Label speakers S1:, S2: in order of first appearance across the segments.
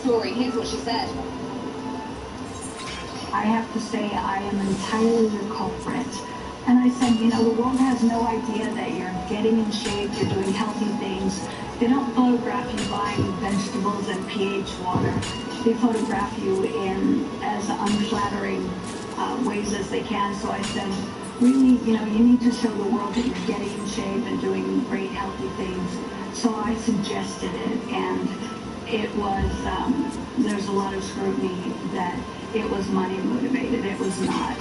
S1: story. Here's what she said.
S2: I have to say I am entirely the culprit. And I said, you know, the world has no idea that you're getting in shape, you're doing healthy things. They don't photograph you buying vegetables and pH water. They photograph you in as unflattering ways as they can. So I said, really, you know, you need to show the world that you're getting in shape and doing great healthy things. So I suggested it, and it was, there's a lot of scrutiny that it was money motivated. It was not.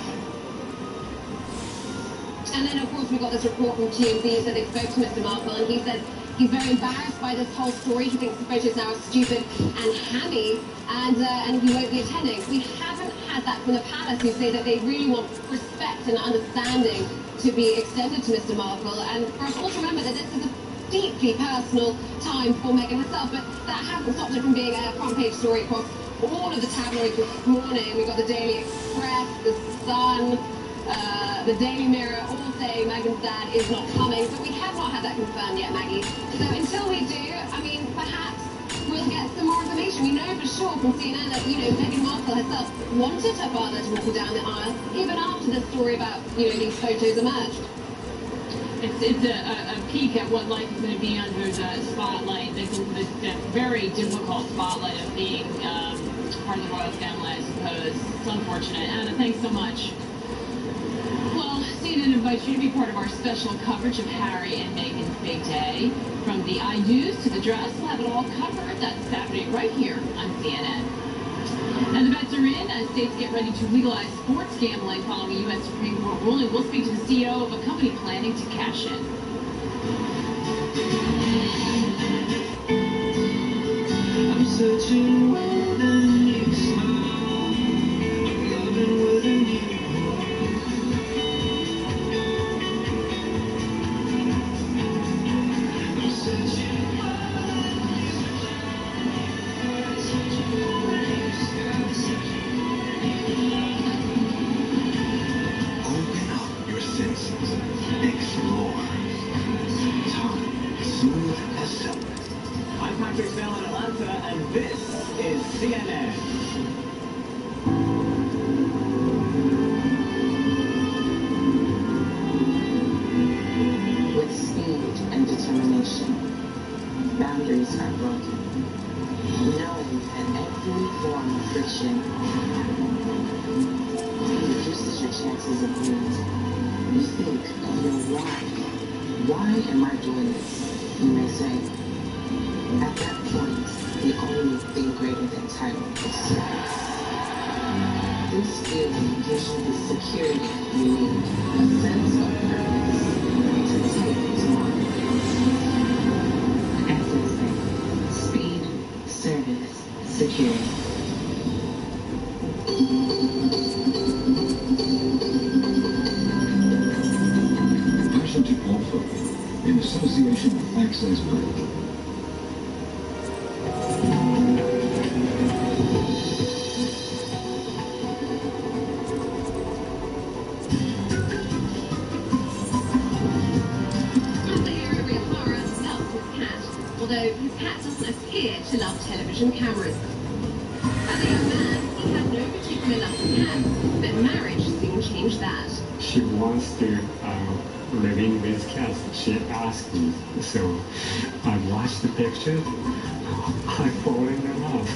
S1: And then, of course, we got this report from TMZ that they spoke to Mr. Markle, and he said he's very embarrassed by this whole story. He thinks the photos now are stupid and hammy, and he won't be attending. We haven't had that from the palace, who say that they really want respect and understanding to be extended to Mr. Markle, and for us all to remember that this is a deeply personal time for Meghan herself, but that hasn't stopped it from being a front-page story across all of the tabloids this morning. We've got the Daily Express, the Sun, the Daily Mirror, all saying Meghan's dad is not coming, but we have not had that confirmed yet, Maggie. So until we do, I mean, perhaps we'll get some more information. We know for sure from CNN that, you know, Meghan Markle herself wanted her father to walk down the aisle, even after the story about, you know, these photos emerged.
S3: It's a peek at what life is going to be under the spotlight, the very difficult spotlight of being part of the royal family, I suppose. It's unfortunate. Anna, thanks so much. Well, CNN invites you to be part of our special coverage of Harry and Meghan's big day. From the I do's to the dress, we'll have it all covered. That's Saturday right here on CNN. And the bets are in as states get ready to legalize sports gambling following a U.S. Supreme Court ruling. We'll speak to the CEO of a company planning to cash in.
S4: I'm searching with a new smile. I'm loving with a new explore. Time smooth as silk.
S5: I'm Patrick Snell in Atlanta, and this is CNN.
S6: With speed and determination, boundaries are broken. Knowing that every form of friction reduces your chances of winning. You think of your why. Why am I doing this? You may say. At that point, the only thing greater than title is service. This feeling gives you the security you need, a sense of purpose to take it on. As I say, speed, service, security.
S7: In association with Access Group.
S1: Although his cat doesn't appear to love television cameras. As a young man, he had no particular love for cats, but marriage soon changed that.
S8: She wants to living with cats. She asked me, so I watched the picture. I fall in love.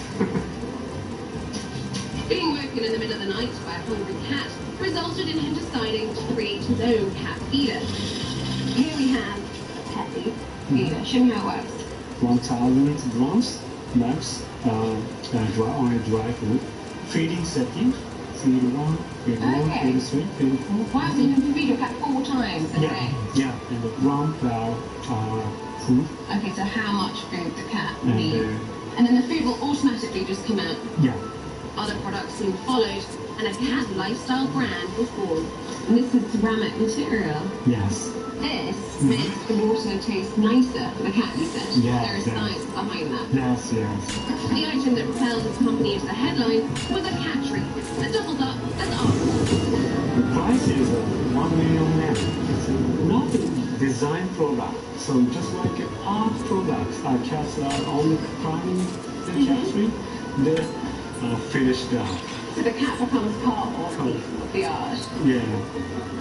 S1: Being woken in the middle of the night by a hungry cat resulted in him deciding to create his own cat feeder. Here we have a Peppy feeder. Show me how it works.
S8: 1,000 grams max on a dry food. Feeding setting. Feed 1, feed 1, feed 3, feed 4.
S1: Wow, so you can feed your cat 4 times a day?
S8: Yeah, and 1 per food.
S1: Okay, so how much food the cat needs. And then the food will automatically just come out?
S8: Yeah.
S1: Other products soon followed, and a cat lifestyle brand was born. And this is ceramic material.
S8: Yes.
S1: This makes the water taste nicer for the cat, you said.
S8: Yes,
S1: there is science behind that.
S8: Yes.
S1: The item that propelled this company into the headline was a cat treat that doubles up as art.
S8: The price is $1 million. It's not a design product. So just like art products, cats are only climbing the cat tree. They finished up.
S1: So the cat becomes part of the art.
S8: Yeah.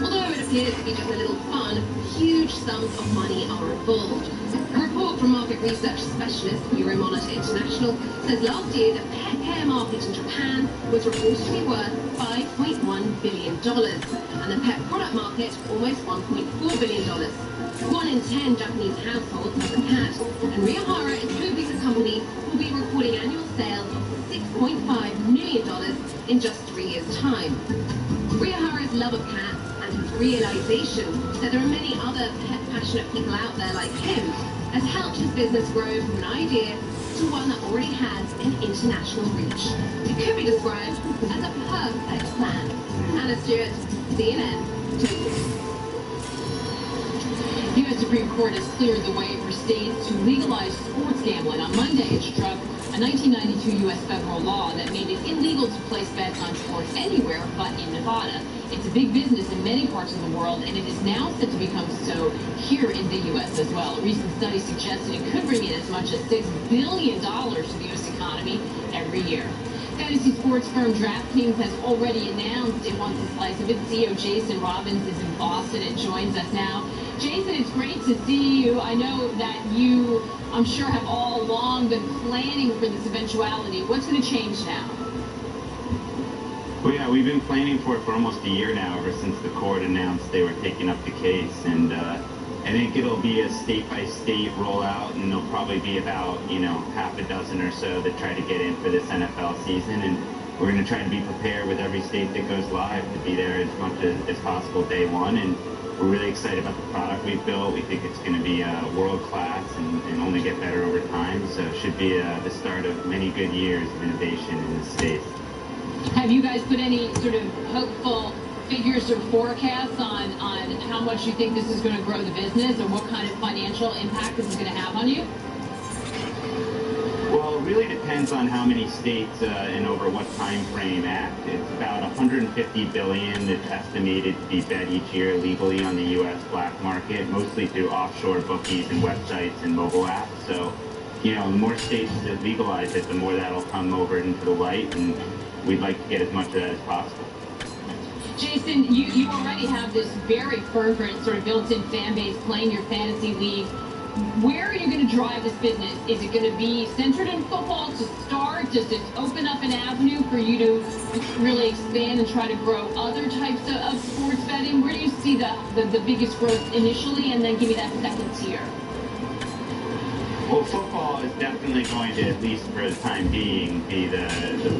S1: Although it appears to be just a little fun, huge sums of money are involved. A report from market research specialist Euromonitor International says last year the pet care market in Japan was reported to be worth $5.1 billion, and the pet product market almost $1.4 billion. 1 in 10 Japanese households has a cat, and Riohara is hoping the company will be recording annual sales of $6.5 million in just 3 years' time. Riohara's love of cats and his realization that there are many other pet-passionate people out there like him has helped his business grow from an idea to one that already has an international reach. It could be described as a perfect plan. Anna Stewart, CNN, Tokyo.
S3: The U.S. Supreme Court has cleared the way for states to legalize sports gambling. On Monday, it struck a 1992 U.S. federal law that made it illegal to place bets on sports anywhere but in Nevada. It's a big business in many parts of the world, and it is now set to become so here in the U.S. as well. A recent study suggested it could bring in as much as $6 billion to the U.S. economy every year. Fantasy sports firm DraftKings has already announced it wants a slice of it. CEO Jason Robbins is in Boston and joins us now. Jason, it's great to see you. I know that you, I'm sure, have all along been planning for this eventuality. What's going to change now?
S9: Well, yeah, we've been planning for it for almost a year now, ever since the court announced they were taking up the case. And I think it'll be a state-by-state rollout, and there'll probably be about, half a dozen or so that try to get in for this NFL season. And we're going to try to be prepared with every state that goes live to be there as much as possible day one. And we're really excited about the product we've built. We think it's going to be world-class and only get better over time. So it should be the start of many good years of innovation in this space.
S3: Have you guys put any sort of hopeful figures or forecasts on how much you think this is going to grow the business, or what kind of financial impact this is going to have on you?
S9: Well, it really depends on how many states and over what time frame act. It's about $150 billion that's estimated to be bet each year legally on the U.S. black market, mostly through offshore bookies and websites and mobile apps. So, the more states that legalize it, the more that'll come over into the light, and we'd like to get as much of that as possible.
S3: Jason, you already have this very fervent sort of built-in fan base playing your fantasy league. Where are you going to drive this business? Is it going to be centered in football to start? Does it open up an avenue for you to really expand and try to grow other types of sports betting? Where do you see the biggest growth initially, and then give me that second tier?
S9: Well, football is definitely going to, at least for the time being, be the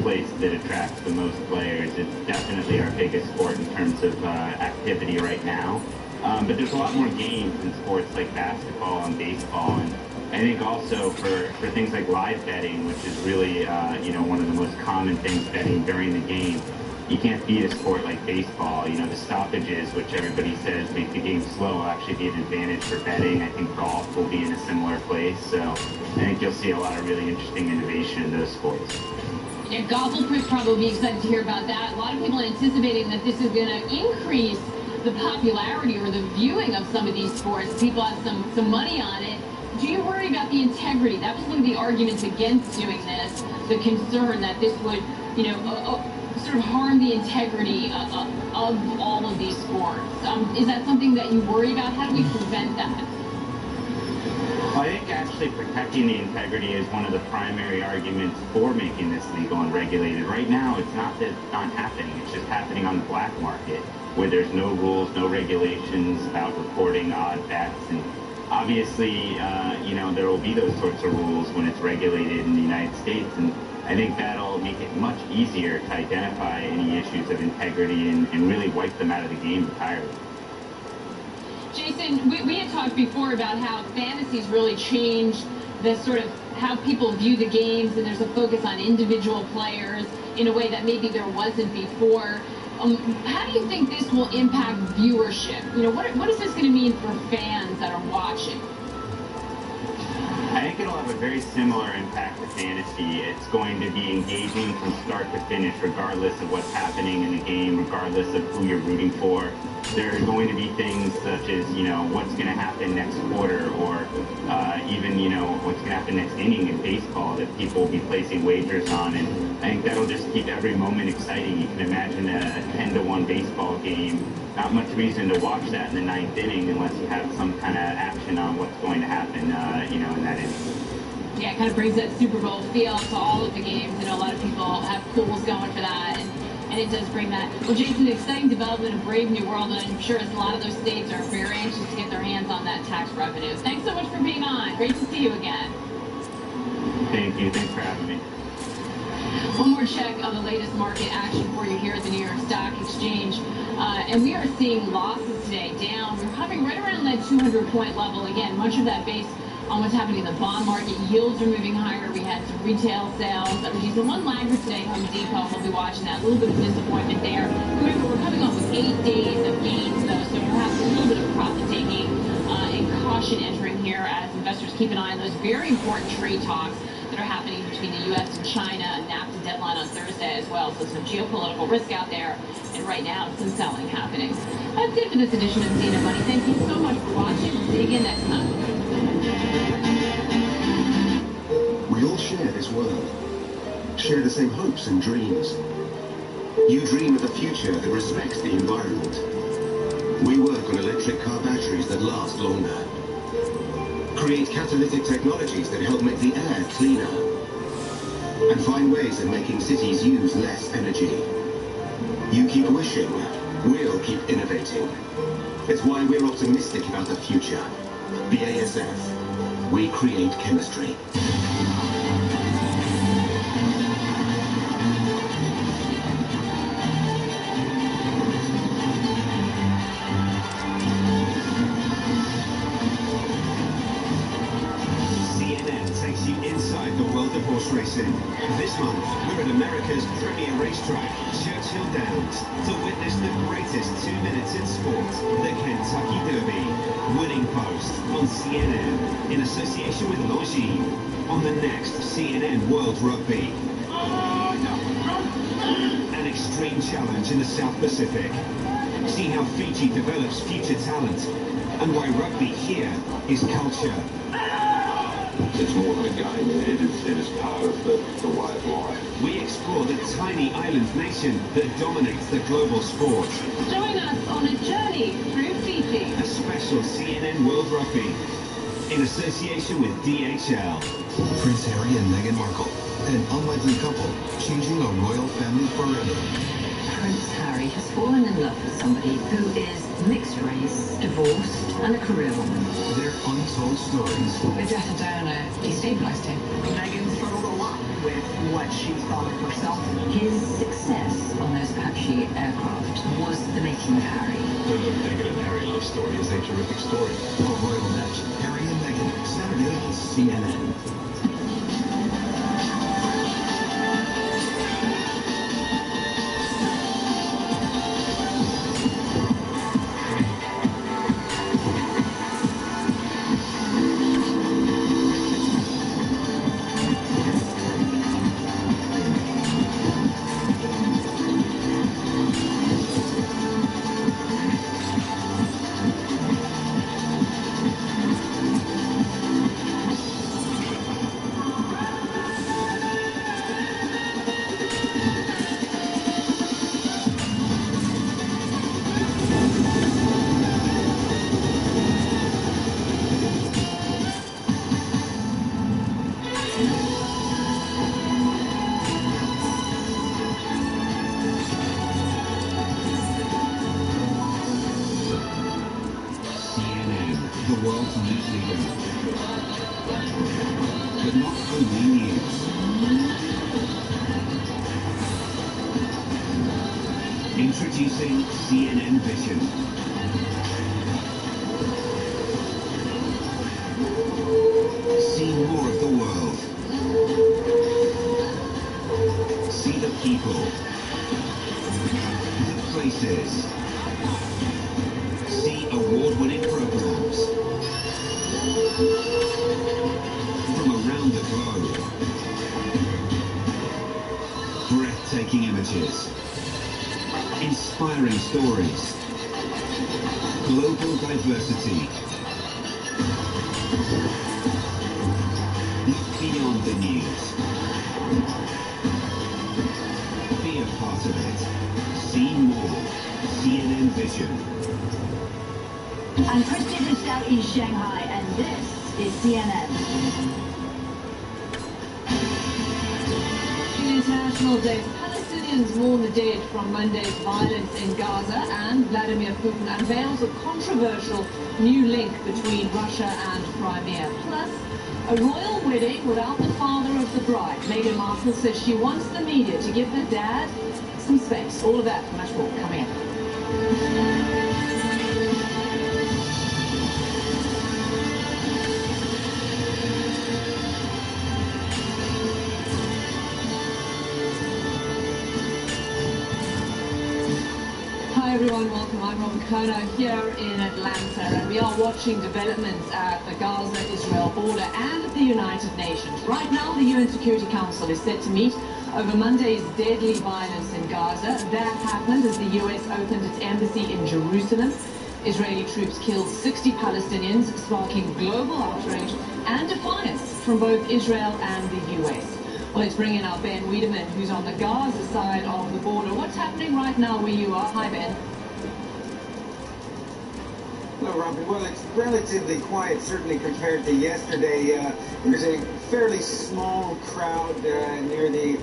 S9: place that attracts the most players. It's definitely our biggest sport in terms of activity right now. But there's a lot more games in sports like basketball and baseball. And I think also for things like live betting, which is really, one of the most common things betting during the game. You can't beat a sport like baseball. The stoppages, which everybody says make the game slow, will actually be an advantage for betting. I think golf will be in a similar place. So I think you'll see a lot of really interesting innovation in those sports.
S3: Yeah, golf will probably be excited to hear about that. A lot of people are anticipating that this is going to increase the popularity or the viewing of some of these sports. People have some money on it. Do you worry about the integrity? That was one of the arguments against doing this, the concern that this would, sort of harm the integrity of all of these sports. Is that something that you worry about? How do we prevent that?
S9: Well, I think actually protecting the integrity is one of the primary arguments for making this legal and regulated. Right now, it's not that it's not happening. It's just happening on the black market, where there's no rules, no regulations about reporting odd bets. And obviously, there will be those sorts of rules when it's regulated in the United States. And I think that'll make it much easier to identify any issues of integrity and really wipe them out of the game entirely.
S3: Jason, we had talked before about how fantasy's really changed the sort of how people view the games, and there's a focus on individual players in a way that maybe there wasn't before. How do you think this will impact viewership? What is this going to mean for fans that are watching?
S9: I think it'll have a very similar impact to fantasy. It's going to be engaging from start to finish, regardless of what's happening in the game, regardless of who you're rooting for. There are going to be things such as, what's going to happen next quarter, or even, what's going to happen next inning in baseball that people will be placing wagers on. And I think that'll just keep every moment exciting. You can imagine a 10-1 baseball game. Not much reason to watch that in the ninth inning unless you have some kind of action on what's going to happen, in that inning.
S3: Yeah, it kind of brings that Super Bowl feel to all of the games. A lot of people have pools going for that, and it does bring that. Well, Jason, the exciting development of Brave New World, and I'm sure a lot of those states are very anxious to get their hands on that tax revenue. Thanks so much for being on. Great to see you again.
S9: Thank you. Thanks for having me.
S3: One more check on the latest market action for you here at the New York Stock Exchange. And we are seeing losses today down. We're hovering right around that 200-point level. Again, much of that based on what's happening in the bond market. Yields are moving higher. We had some retail sales. The one laggard today, Home Depot, we'll be watching that. A little bit of disappointment there. Remember, we're coming off with 8 days of gains, though, so perhaps a little bit of profit-taking and caution entering here as investors keep an eye on those very important trade talks that are happening between the U.S. and China, a NAFTA deadline on Thursday as well. So some geopolitical risk out there, and right now some selling happening. That's it for this edition of CNN Money. Thank you so much for watching. We'll see you again next time.
S10: We all share this world, share the same hopes and dreams. You dream of a future that respects the environment. We work on electric car batteries that last longer. Create catalytic technologies that help make the air cleaner. And find ways of making cities use less energy. You keep wishing, we'll keep innovating. It's why we're optimistic about the future. BASF. We create chemistry.
S11: Horse racing. This month, we're at America's premier racetrack, Churchill Downs, to witness the greatest 2 minutes in sport, the Kentucky Derby. Winning Post on CNN, in association with Longines, on the next CNN World Rugby. An extreme challenge in the South Pacific. See how Fiji develops future talent, and why rugby here is culture.
S7: It's more than a game, it is part of the way of life.
S11: We explore the tiny island nation that dominates the global sport.
S3: Join us on a journey through Fiji.
S11: A special CNN World Rugby, in association with DHL.
S12: Prince Harry and Meghan Markle, an unlikely couple, changing a royal family forever.
S13: Prince Harry has fallen in love with somebody who is mixed race, divorced, and a career woman.
S12: Their untold stories.
S14: The death of Diana destabilized him.
S2: Meghan struggled a lot with what she thought of herself.
S13: His success on those Apache aircraft was the making of Harry.
S12: The Meghan and Harry love story is a terrific story. A royal match. Harry and Meghan, Saturday on CNN. The world's news leader. But not only news.
S11: Introducing CNN Vision. See more of the world. See the people. The places. See award-winning programs. glow. Breathtaking images. Inspiring stories. Global diversity. Look beyond the news. Be a part of it. See more. CNN Vision.
S2: I'm Christian in Southeast Shanghai, and this is CNN.
S3: International Day. Palestinians mourn the dead from Monday's violence in Gaza, and Vladimir Putin unveils a controversial new link between Russia and Crimea. Plus, a royal wedding without the father of the bride. Meghan Markle says she wants the media to give her dad some space. All of that and much more coming up. Hi everyone, welcome. I'm Robin Kerner here in Atlanta, and we are watching developments at the Gaza-Israel border and at the United Nations. Right now, the UN Security Council is set to meet over Monday's deadly violence in Gaza. That happened as the US opened its embassy in Jerusalem. Israeli troops killed 60 Palestinians, sparking global outrage and defiance from both Israel and the US. Well, let's bring in our Ben Wiedemann, who's on the Gaza side of the border. What's happening right now where you are? Hi, Ben.
S15: Hello, Robin. Well, it's relatively quiet, certainly compared to yesterday. There's a fairly small crowd near the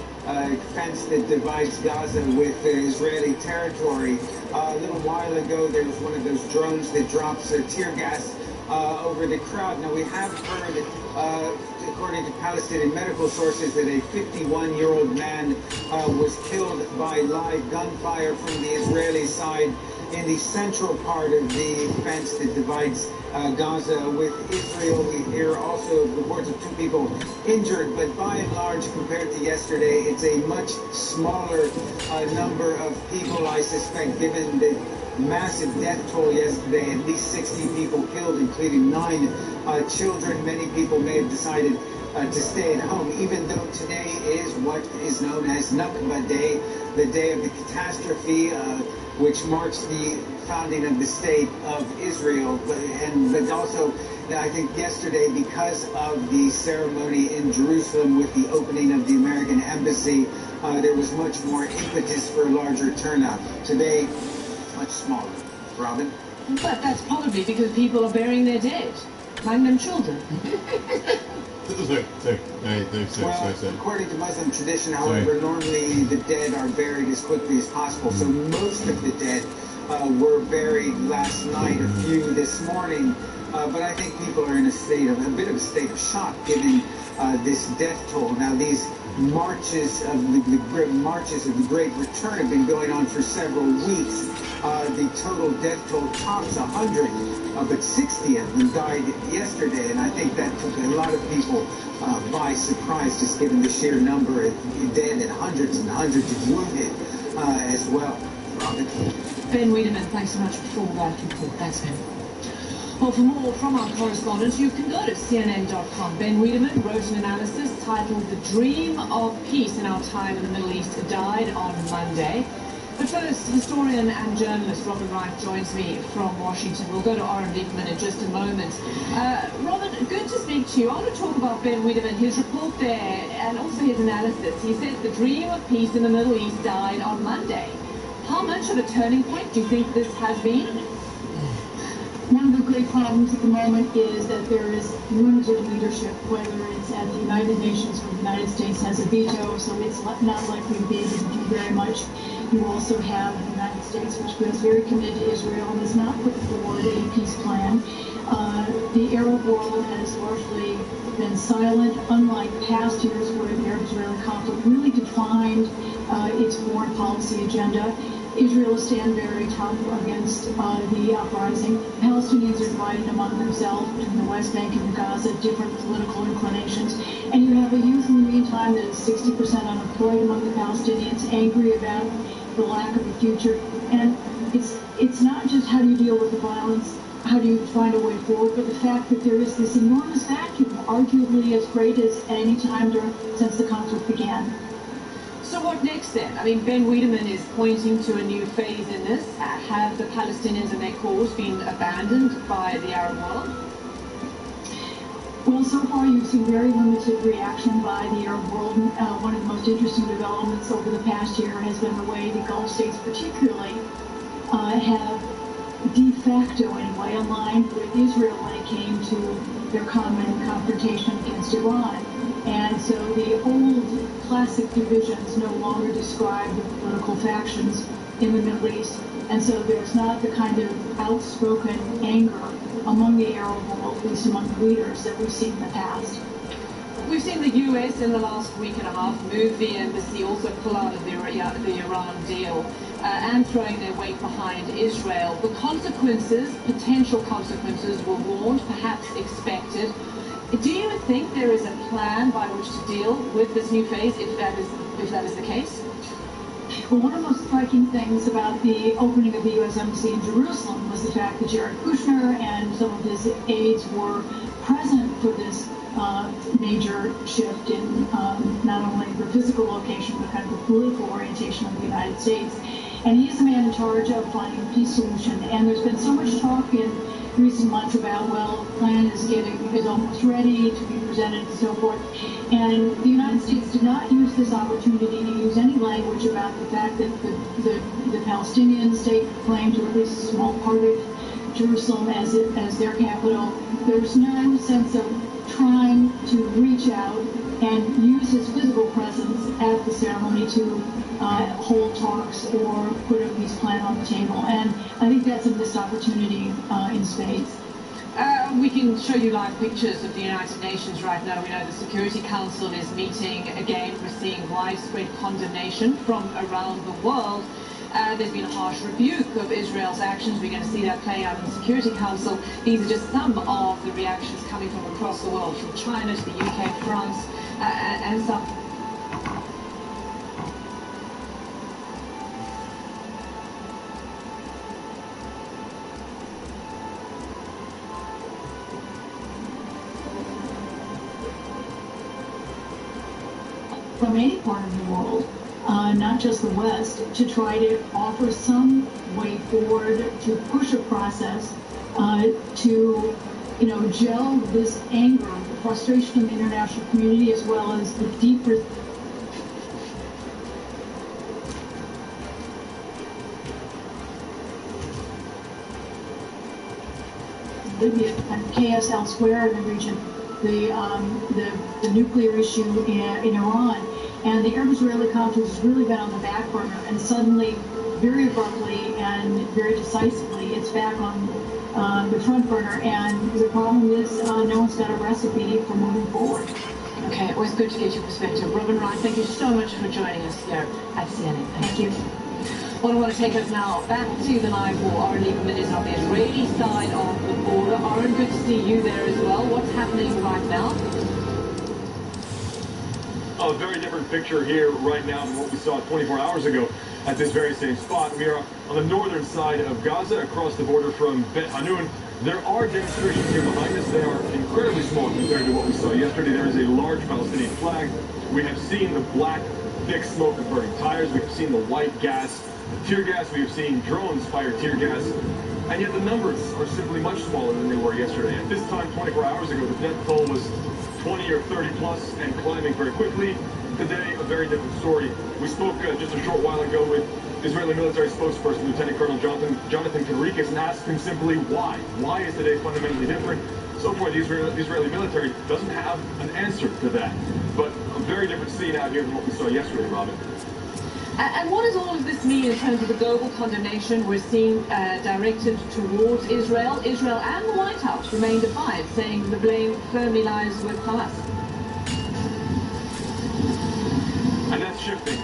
S15: fence that divides Gaza with Israeli territory. A little while ago, there was one of those drones that drops tear gas over the crowd. Now, we have heard, according to Palestinian medical sources, that a 51-year-old man was killed by live gunfire from the Israeli side in the central part of the fence that divides Gaza with Israel. We hear also reports of 2 people injured, but by and large, compared to yesterday, it's a much smaller number of people, I suspect, given the massive death toll yesterday. At least 60 people killed, including 9 children. Many people may have decided to stay at home, even though today is what is known as Nakba Day, the day of the catastrophe, which marks the founding of the state of Israel. But also, I think yesterday, because of the ceremony in Jerusalem with the opening of the American embassy, there was much more impetus for a larger turnout. Today, much smaller. Robin?
S3: But that's probably because people are burying their dead, like them children.
S15: Well, according to Muslim tradition, however, normally the dead are buried as quickly as possible. So most of the dead were buried last night, a few this morning. But I think people are in a bit of a state of shock given this death toll. Now, these marches of the Great Return have been going on for several weeks. The total death toll tops 100, but 60 of them died yesterday, and I think that took a lot of people by surprise, just given the sheer number of dead and hundreds of wounded as well. Robin?
S3: Ben Wiedemann, thanks so much for that report. Thanks, Ben. Well, for more from our correspondent, you can go to CNN.com. Ben Wiedemann wrote an analysis titled "The Dream of Peace in Our Time in the Middle East Died on Monday." But first, historian and journalist Robin Wright joins me from Washington. We'll go to Oren Diekman in just a moment. Robin, good to speak to you. I want to talk about Ben Wiedemann, his report there, and also his analysis. He says the dream of peace in the Middle East died on Monday. How much of a turning point do you think this has been?
S2: One of the great problems at the moment is that there is limited leadership, whether it's at the United Nations or the United States has a veto, so it's not likely to be able to do very much. You also have the United States, which is very committed to Israel and has not put forward a peace plan. The Arab world has largely been silent, unlike past years where the Arab-Israeli conflict really defined its foreign policy agenda. Israel stand very tough against the uprising. Palestinians are divided among themselves between the West Bank and Gaza, different political inclinations. And you have a youth in the meantime that is 60% unemployed among the Palestinians, angry about the lack of a future. And it's not just how do you deal with the violence, how do you find a way forward, but the fact that there is this enormous vacuum arguably as great as at any time since the conflict began.
S16: So what next then? I mean, Ben Wiedemann is pointing to a new phase in this. Have the Palestinians and their cause been abandoned by the Arab world?
S2: Well, so far you've seen very limited reaction by the Arab world. One of the most interesting developments over the past year has been the way the Gulf states particularly have de facto anyway aligned with Israel when it came to their common confrontation against Iran. And so the old classic divisions no longer describe the political factions in the Middle East. And so there's not the kind of outspoken anger among the Arab world, at least among the leaders, that we've seen in the past.
S16: We've seen the US in the last week and a half move the embassy, also pull out of the Iran deal, and throwing their weight behind Israel. The consequences, potential consequences, were warned, perhaps expected. Do you think there is a plan by which to deal with this new phase, if that is the case?
S2: Well, one of the most striking things about the opening of the U.S. Embassy in Jerusalem was the fact that Jared Kushner and some of his aides were present for this major shift in not only the physical location, but kind of the political orientation of the United States. And he's the man in charge of finding a peace solution. And there's been so much talk in recent months about, well, the plan is almost ready to be presented and so forth. And the United States did not use this opportunity to use any language about the fact that the Palestinian state claimed to at least a small part of Jerusalem as their capital. There's no sense of trying to reach out and use his physical presence at the ceremony to hold talks or put a peace plan on the table. And I think that's a missed opportunity in spades.
S16: We can show you live pictures of the United Nations right now. We know the Security Council is meeting again. We're seeing widespread condemnation from around the world. There's been a harsh rebuke of Israel's actions. We're going to see that playing out in the Security Council. These are just some of the reactions coming from across the world, from China to the UK, France, and some.
S2: From any part of the world, not just the West, to try to offer some way forward to push a process to, gel this anger, the frustration of the international community, as well as the deeper Libya and chaos elsewhere in the region, the nuclear issue in Iran. And the Arab-Israeli conflict has really been on the back burner, and suddenly, very abruptly and very decisively, it's back on the front burner. And the problem is no one's got a recipe for moving forward.
S16: Okay, always good to get your perspective. Robin Wright, thank you so much for joining us here at CNN.
S2: Thank you.
S16: Well, I want to take us now back to the live war. Aaron Lieberman is on the Israeli side of the border. Aaron, good to see you there as well. What's happening right now?
S17: A very different picture here right now than what we saw 24 hours ago at this very same spot. We are on the northern side of Gaza, across the border from Bet Hanun. There are demonstrations here behind us. They are incredibly small compared to what we saw yesterday. There is a large Palestinian flag. We have seen the black, thick smoke of burning tires. We have seen the white gas, tear gas. We have seen drones fire tear gas. And yet the numbers are simply much smaller than they were yesterday. At this time, 24 hours ago, the death toll was 20 or 30 plus and climbing very quickly. Today, a very different story. We spoke just a short while ago with Israeli military spokesperson Lieutenant Colonel Jonathan Conricus and asked him simply why. Why is today fundamentally different? So far, the Israeli military doesn't have an answer to that. But a very different scene out here than what we saw yesterday, Robin.
S16: And what does all of this mean in terms of the global condemnation we're seeing directed towards Israel? Israel and the White House remain defiant, saying the blame firmly lies with Hamas.
S17: And that's shifting,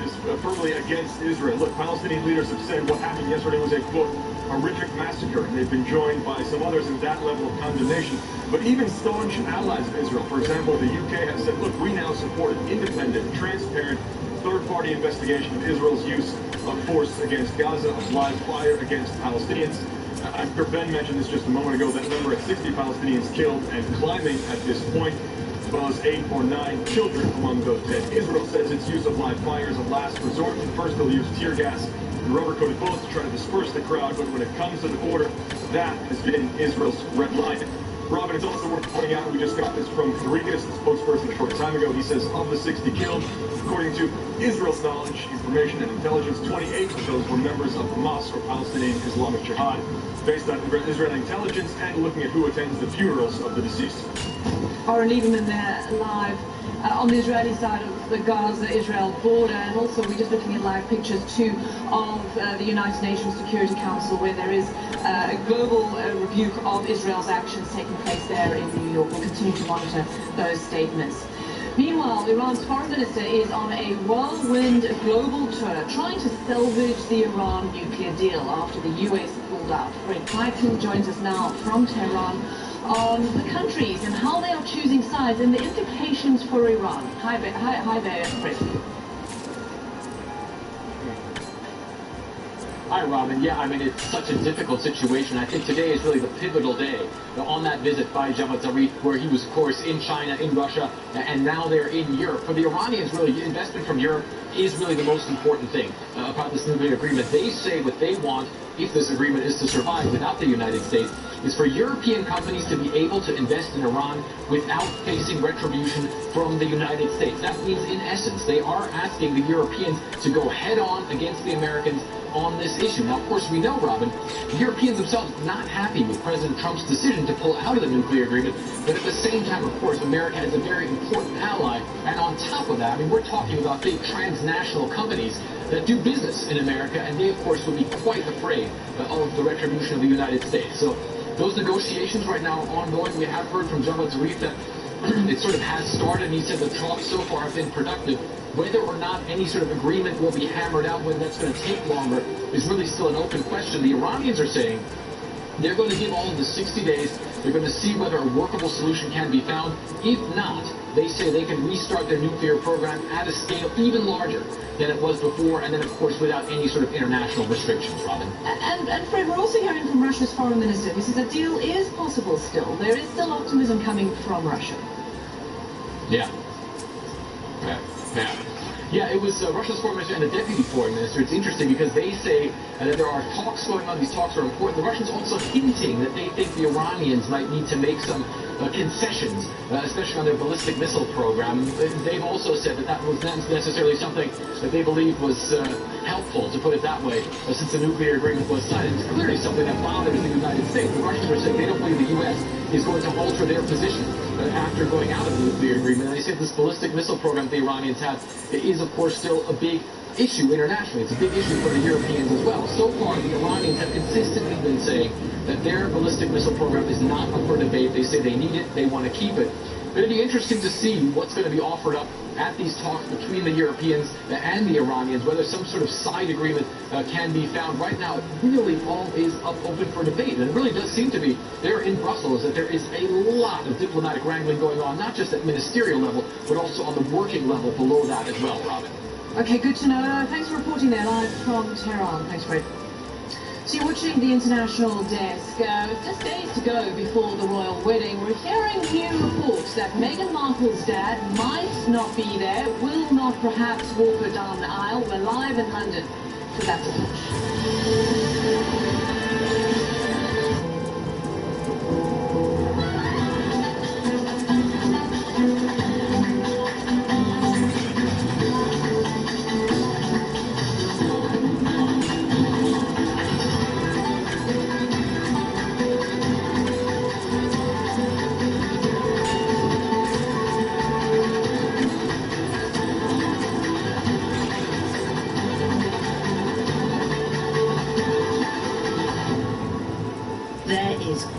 S17: is firmly against Israel. Look, Palestinian leaders have said what happened yesterday was a, quote, horrific massacre, and they've been joined by some others in that level of condemnation. But even staunch allies of Israel, for example, the UK has said, look, we now support an independent, transparent, third-party investigation of Israel's use of force against Gaza, of live fire against Palestinians. After Ben mentioned this just a moment ago, that number at 60 Palestinians killed and climbing at this point, as well as 8 or 9 children among those dead. Israel says its use of live fire is a last resort. First, they'll use tear gas and rubber-coated bullets to try to disperse the crowd, but when it comes to the border, that has been Israel's red line. Robin, it's also worth pointing out, we just got this from Rodriguez, the spokesperson, a short time ago. He says of the 60 killed, according to Israel's knowledge, information, and intelligence, 28 of those were members of Hamas or Palestinian Islamic Jihad, based on Israeli intelligence and looking at who attends the funerals of the deceased.
S16: Oren Lieberman there live on the Israeli side of the Gaza-Israel border, and also we're just looking at live pictures too of the United Nations Security Council, where there is a global rebuke of Israel's actions taking place there in New York. We'll continue to monitor those statements. Meanwhile, Iran's foreign minister is on a whirlwind global tour, trying to salvage the Iran nuclear deal after the US pulled out. Fred Crichton joins us now from Tehran on the countries and how they are choosing sides and the implications for Iran. Hi there, Fred.
S18: Hi, Robin. Yeah, I mean, it's such a difficult situation. I think today is really the pivotal day on that visit by Javad Zarif, where he was, of course, in China, in Russia, and now they're in Europe. For the Iranians, really, investment from Europe is really the most important thing about this nuclear agreement. They say what they want, if this agreement is to survive without the United States, is for European companies to be able to invest in Iran without facing retribution from the United States. That means, in essence, they are asking the Europeans to go head-on against the Americans on this issue. Now, of course, we know, Robin, the Europeans themselves not happy with President Trump's decision to pull out of the nuclear agreement, but at the same time, of course, America is a very important ally, and on top of that, I mean, we're talking about big transnational companies that do business in America, and they, of course, would be quite afraid of the retribution of the United States. So those negotiations right now are ongoing. We have heard from Javad Zarif that it sort of has started, and he said the talks so far have been productive. Whether or not any sort of agreement will be hammered out, whether that's going to take longer, is really still an open question. The Iranians are saying they're going to give all of the 60 days. They're going to see whether a workable solution can be found. If not, they say they can restart their nuclear program at a scale even larger than it was before, and then, of course, without any sort of international restrictions, Robin.
S16: And Fred, we're also hearing from Russia's foreign minister who says a deal is possible still. There is still optimism coming from Russia.
S18: Yeah. Yeah, it was Russia's foreign minister and the deputy foreign minister. It's interesting because they say that there are talks going on. These talks are important. The Russians also hinting that they think the Iranians might need to make some concessions, especially on their ballistic missile program. They've also said that that was not necessarily something that they believed was helpful, to put it that way, since the nuclear agreement was signed. It's clearly something that bothers the United States. The Russians are saying they don't believe the U.S. is going to alter their position after going out of the nuclear agreement. And they say this ballistic missile program the Iranians have is, of course, still a big issue internationally. It's a big issue for the Europeans as well. So far, the Iranians have consistently been saying that their ballistic missile program is not up for debate. They say they need it, they want to keep it. But it'd be interesting to see what's going to be offered up at these talks between the Europeans and the Iranians, whether some sort of side agreement can be found. Right now, it really all is up open for debate. And it really does seem to be there in Brussels that there is a lot of diplomatic wrangling going on, not just at ministerial level, but also on the working level below that as well, Robin.
S16: Okay, good to know. Thanks for reporting there live from Tehran. Thanks, Fred. So you're watching the International Desk. Just days to go before the royal wedding. We're hearing new reports that Meghan Markle's dad might not be there, will not perhaps walk her down the aisle. We're live in London. So that's it.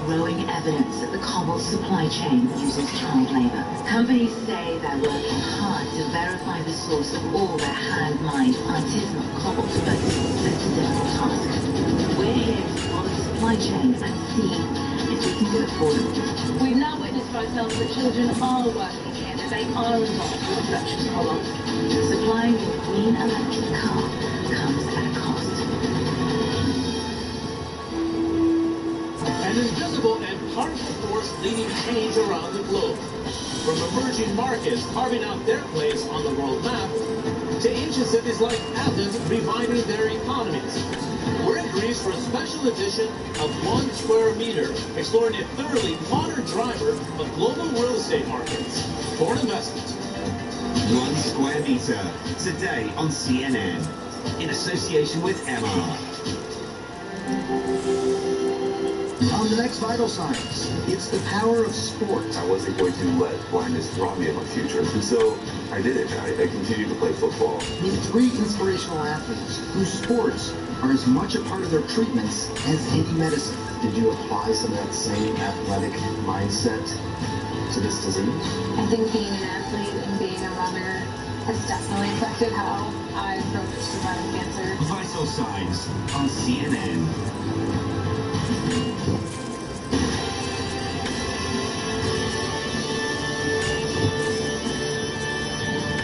S19: growing evidence that the cobble supply chain uses child labour. Companies say they're working hard to verify the source of all their hand-mined artisanal cobbles, but it's a difficult task. We're here to follow the supply chain and see if we can do it for them.
S16: We've now witnessed for ourselves that children are working here, that they are involved in the production of cobbles.
S19: Supplying your green electric car comes at a cost.
S20: critical and powerful force leading change around the globe. From emerging markets carving out their place on the world map, to ancient cities like Athens reviving their economies. We're in Greece for a special edition of 1 Square Meter, exploring a thoroughly modern driver of global real estate markets. Foreign investment.
S11: 1 Square Meter, today on CNN, in association with MR.
S21: On the next Vital Signs, it's the power of sport.
S7: I wasn't going to let blindness rob me of my future, and so I did it. I continued to play football.
S21: Meet 3 inspirational athletes whose sports are as much a part of their treatments as any medicine. Did you apply some of that same athletic mindset to this disease?
S22: I think being an athlete and being a runner has definitely affected how I approach surviving cancer.
S11: Vital Signs on CNN.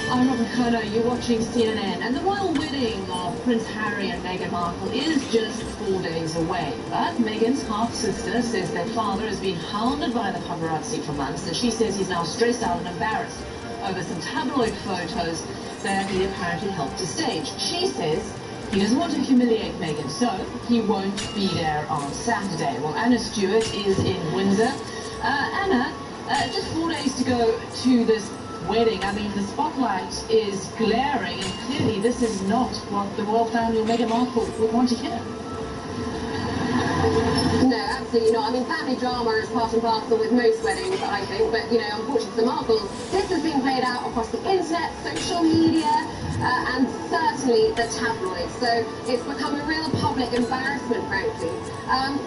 S16: I'm Robin Kerner, you're watching CNN, and the royal wedding of Prince Harry and Meghan Markle is just 4 days away. But Meghan's half-sister says their father has been hounded by the paparazzi for months, and she says he's now stressed out and embarrassed over some tabloid photos that he apparently helped to stage. She says he doesn't want to humiliate Meghan, so he won't be there on Saturday. Well, Anna Stewart is in Windsor. Anna, just 4 days to go to this wedding. I mean, the spotlight is glaring, and clearly this is not what the royal family or Meghan Markle would want to hear.
S1: No, absolutely not. I mean, family drama is part and parcel with most weddings, I think. But, you know, unfortunately for the Markles, this has been played out across the internet, social media, and certainly the tabloids. So it's become a real public embarrassment, frankly.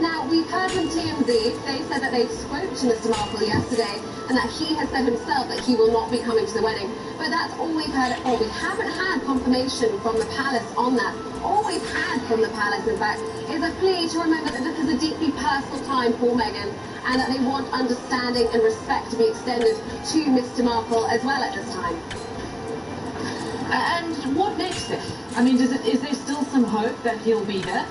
S1: Now, we've heard from TMZ. They said that they spoke to Mr. Markle yesterday and that he has said himself that he will not be coming to the wedding. But that's all we've heard at all. We haven't had confirmation from the palace on that. All we've had from the palace, in fact, is a plea to remember that this is a deeply personal time for Meghan and that they want understanding and respect to be extended to Mr. Markle as well at this time.
S16: And what next then? I mean, is there still some hope that he'll be there?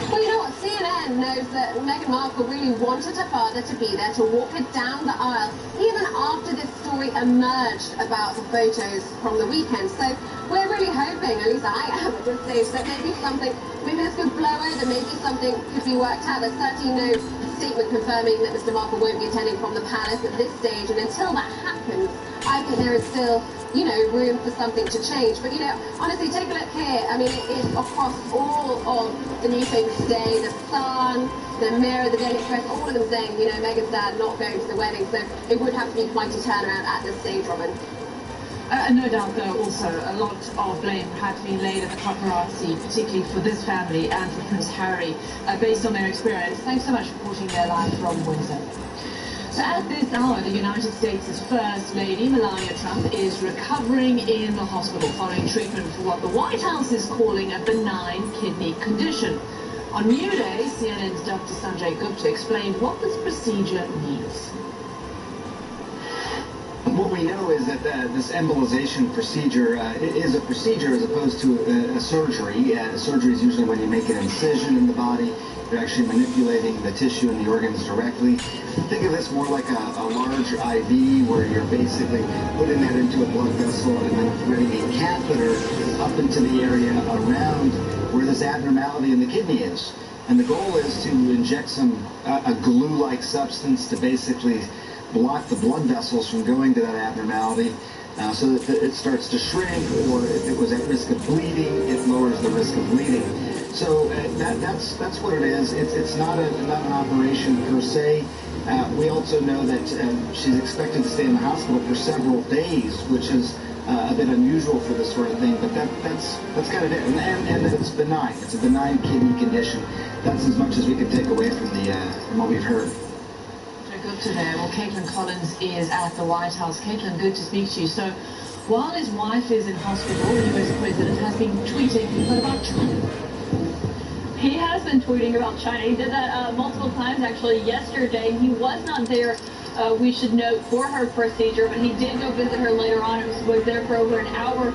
S1: Well, you know what? CNN knows that Meghan Markle really wanted her father to be there to walk her down the aisle, even after this story emerged about the photos from the weekend. So we're really hoping, at least I am at this stage, that maybe this could blow over, maybe something could be worked out. There's certainly no statement confirming that Mr. Markle won't be attending from the palace at this stage, and until that happens, I think there is still, you know, room for something to change. But, you know, honestly, take a look here. I mean, it is across all of the newspapers today, the Sun, the Mirror, the Daily Express, all of them saying, you know, Meghan's dad not going to the wedding. So it would have to be quite a turnaround at this stage, Robin.
S16: No doubt, though, also a lot of blame had to be laid at the paparazzi, particularly for this family and for Prince Harry, based on their experience. Thanks so much for reporting there live from Windsor. So at this hour, the United States' First Lady, Melania Trump, is recovering in the hospital following treatment for what the White House is calling a benign kidney condition. On New Day, CNN's Dr. Sanjay Gupta explained what this procedure means.
S21: What we know is that this embolization procedure is a procedure as opposed to a surgery. Surgery is usually when you make an incision in the body. You're actually manipulating the tissue and the organs directly. Think of this more like a large IV where you're basically putting that into a blood vessel and then threading a catheter up into the area around where this abnormality in the kidney is. And the goal is to inject a glue-like substance to basically block the blood vessels from going to that abnormality so that it starts to shrink, or if it was at risk of bleeding, it lowers the risk of bleeding. So that's what it is. It's not an operation per se. We also know that she's expected to stay in the hospital for several days, which is a bit unusual for this sort of thing, but that's kind of it. And that it's benign. It's a benign kidney condition. That's as much as we can take away from what we've heard.
S16: Good to there. Well, Caitlin Collins is at the White House. Caitlin, good to speak to you. So, while his wife is in hospital, the U.S. president has been tweeting about China.
S23: He has been tweeting about China. He did that multiple times, actually, yesterday. He was not there, we should note, for her procedure, but he did go visit her later on. It was there for over an hour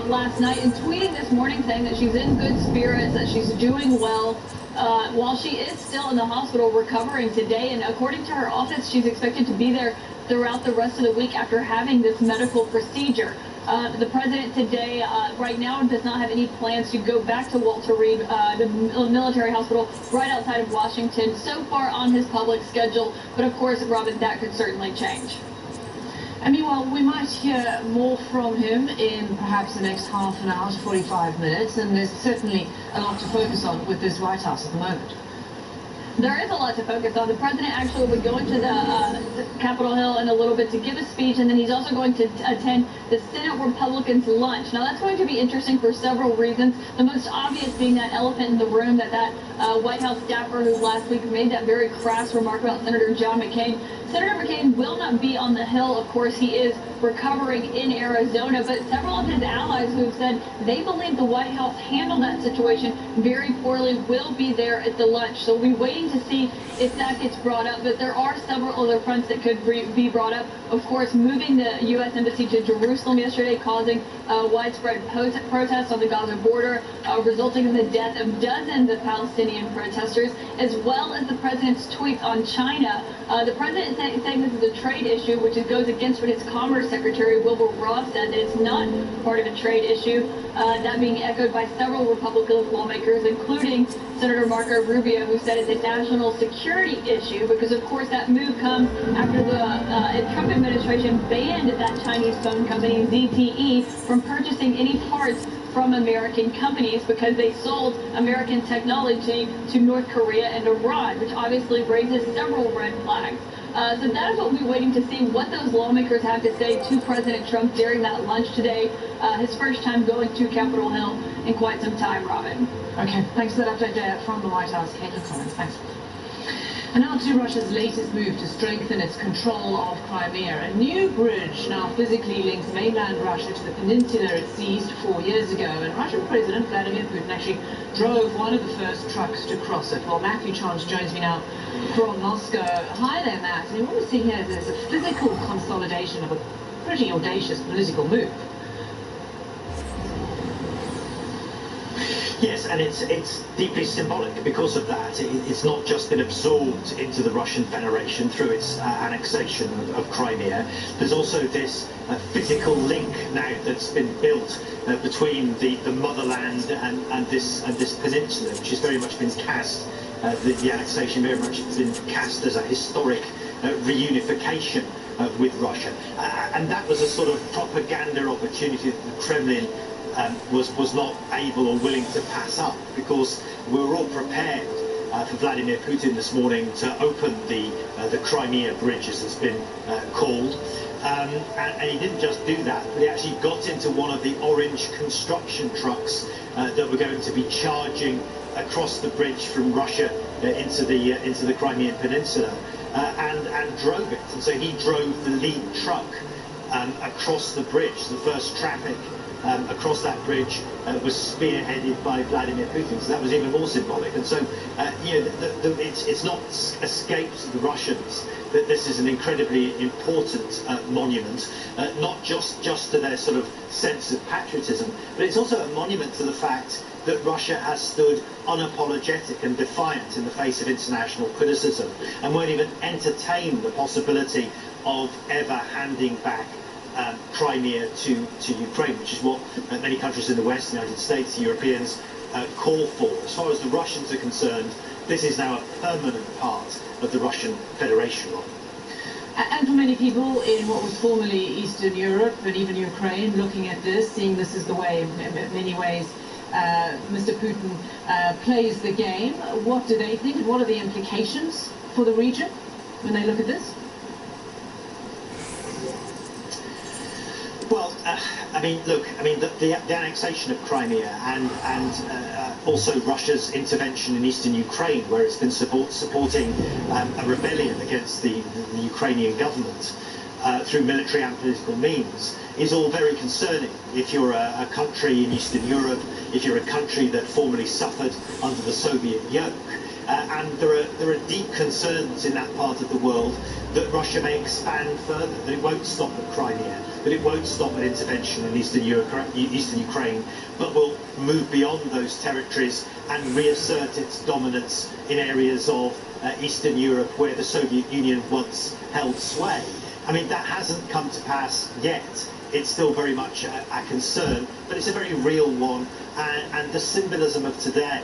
S23: last night, and tweeting this morning saying that she's in good spirits, that she's doing well. while she is still in the hospital recovering today, and according to her office, she's expected to be there throughout the rest of the week after having this medical procedure. The president today, right now, does not have any plans to go back to Walter Reed, the military hospital right outside of Washington, so far on his public schedule. But of course, Robin, that could certainly change.
S16: And meanwhile, we might hear more from him in perhaps the next half an hour to 45 minutes, and there's certainly a lot to focus on with this White House at the moment.
S23: There is a lot to focus on. The president actually will be going to the Capitol Hill in a little bit to give a speech, and then he's also going to attend the Senate Republicans' lunch. Now, that's going to be interesting for several reasons. The most obvious being that elephant in the room, that White House staffer who last week made that very crass remark about Senator John McCain. Senator McCain will not be on the Hill. Of course, he is recovering in Arizona, but several of his allies who have said they believe the White House handled that situation very poorly will be there at the lunch. So we'll be waiting to see if that gets brought up, but there are several other fronts that could be brought up. Of course, moving the U.S. Embassy to Jerusalem yesterday, causing widespread protests on the Gaza border, resulting in the death of dozens of Palestinian protesters, as well as the president's tweets on China. The president saying this is a trade issue, which goes against what his Commerce Secretary Wilbur Ross said, that it's not part of a trade issue. That being echoed by several Republican lawmakers, including Senator Marco Rubio, who said it's a national security issue because, of course, that move comes after the Trump administration banned that Chinese phone company, ZTE, from purchasing any parts from American companies because they sold American technology to North Korea and Iran, which obviously raises several red flags. So that is what we'll be waiting to see, what those lawmakers have to say to President Trump during that lunch today, his first time going to Capitol Hill in quite some time, Robin.
S16: Okay, thanks for that update there from the White House. Caitlin Collins, thanks. And now to Russia's latest move to strengthen its control of Crimea. A new bridge now physically links mainland Russia to the peninsula it seized 4 years ago. And Russian President Vladimir Putin actually drove one of the first trucks to cross it. Well, Matthew Chance joins me now from Moscow. Hi there, Matt. And what we see here is there's a physical consolidation of a pretty audacious political move.
S4: Yes, and it's deeply symbolic because of that. It's not just been absorbed into the Russian Federation through its annexation of Crimea. There's also this physical link now that's been built between the motherland and this peninsula, which has very much been cast, the annexation very much been cast as a historic reunification with Russia. And that was a sort of propaganda opportunity that the Kremlin was not able or willing to pass up, because we were all prepared for Vladimir Putin this morning to open the Crimea Bridge, as it's been called. And he didn't just do that, but he actually got into one of the orange construction trucks that were going to be charging across the bridge from Russia into the Crimean Peninsula, and drove it. And so he drove the lead truck across the bridge. The first traffic across that bridge was spearheaded by Vladimir Putin, so that was even more symbolic. And so, it's not escaped the Russians that this is an incredibly important monument, not just to their sort of sense of patriotism, but it's also a monument to the fact that Russia has stood unapologetic and defiant in the face of international criticism, and won't even entertain the possibility of ever handing back Crimea to Ukraine, which is what many countries in the West, the United States, the Europeans call for. As far as the Russians are concerned, this is now a permanent part of the Russian Federation.
S16: And for many people in what was formerly Eastern Europe and even Ukraine, looking at this, seeing this as the way, in many ways, Mr. Putin plays the game, what do they think, and what are the implications for the region when they look at this?
S4: Well, the annexation of Crimea and also Russia's intervention in eastern Ukraine, where it's been supporting a rebellion against the Ukrainian government through military and political means, is all very concerning. If you're a country in Eastern Europe, if you're a country that formerly suffered under the Soviet yoke, and there are deep concerns in that part of the world that Russia may expand further, that it won't stop at Crimea, that it won't stop at intervention in Eastern Ukraine, but will move beyond those territories and reassert its dominance in areas of Eastern Europe where the Soviet Union once held sway. I mean, that hasn't come to pass yet. It's still very much a concern, but it's a very real one, and the symbolism of today,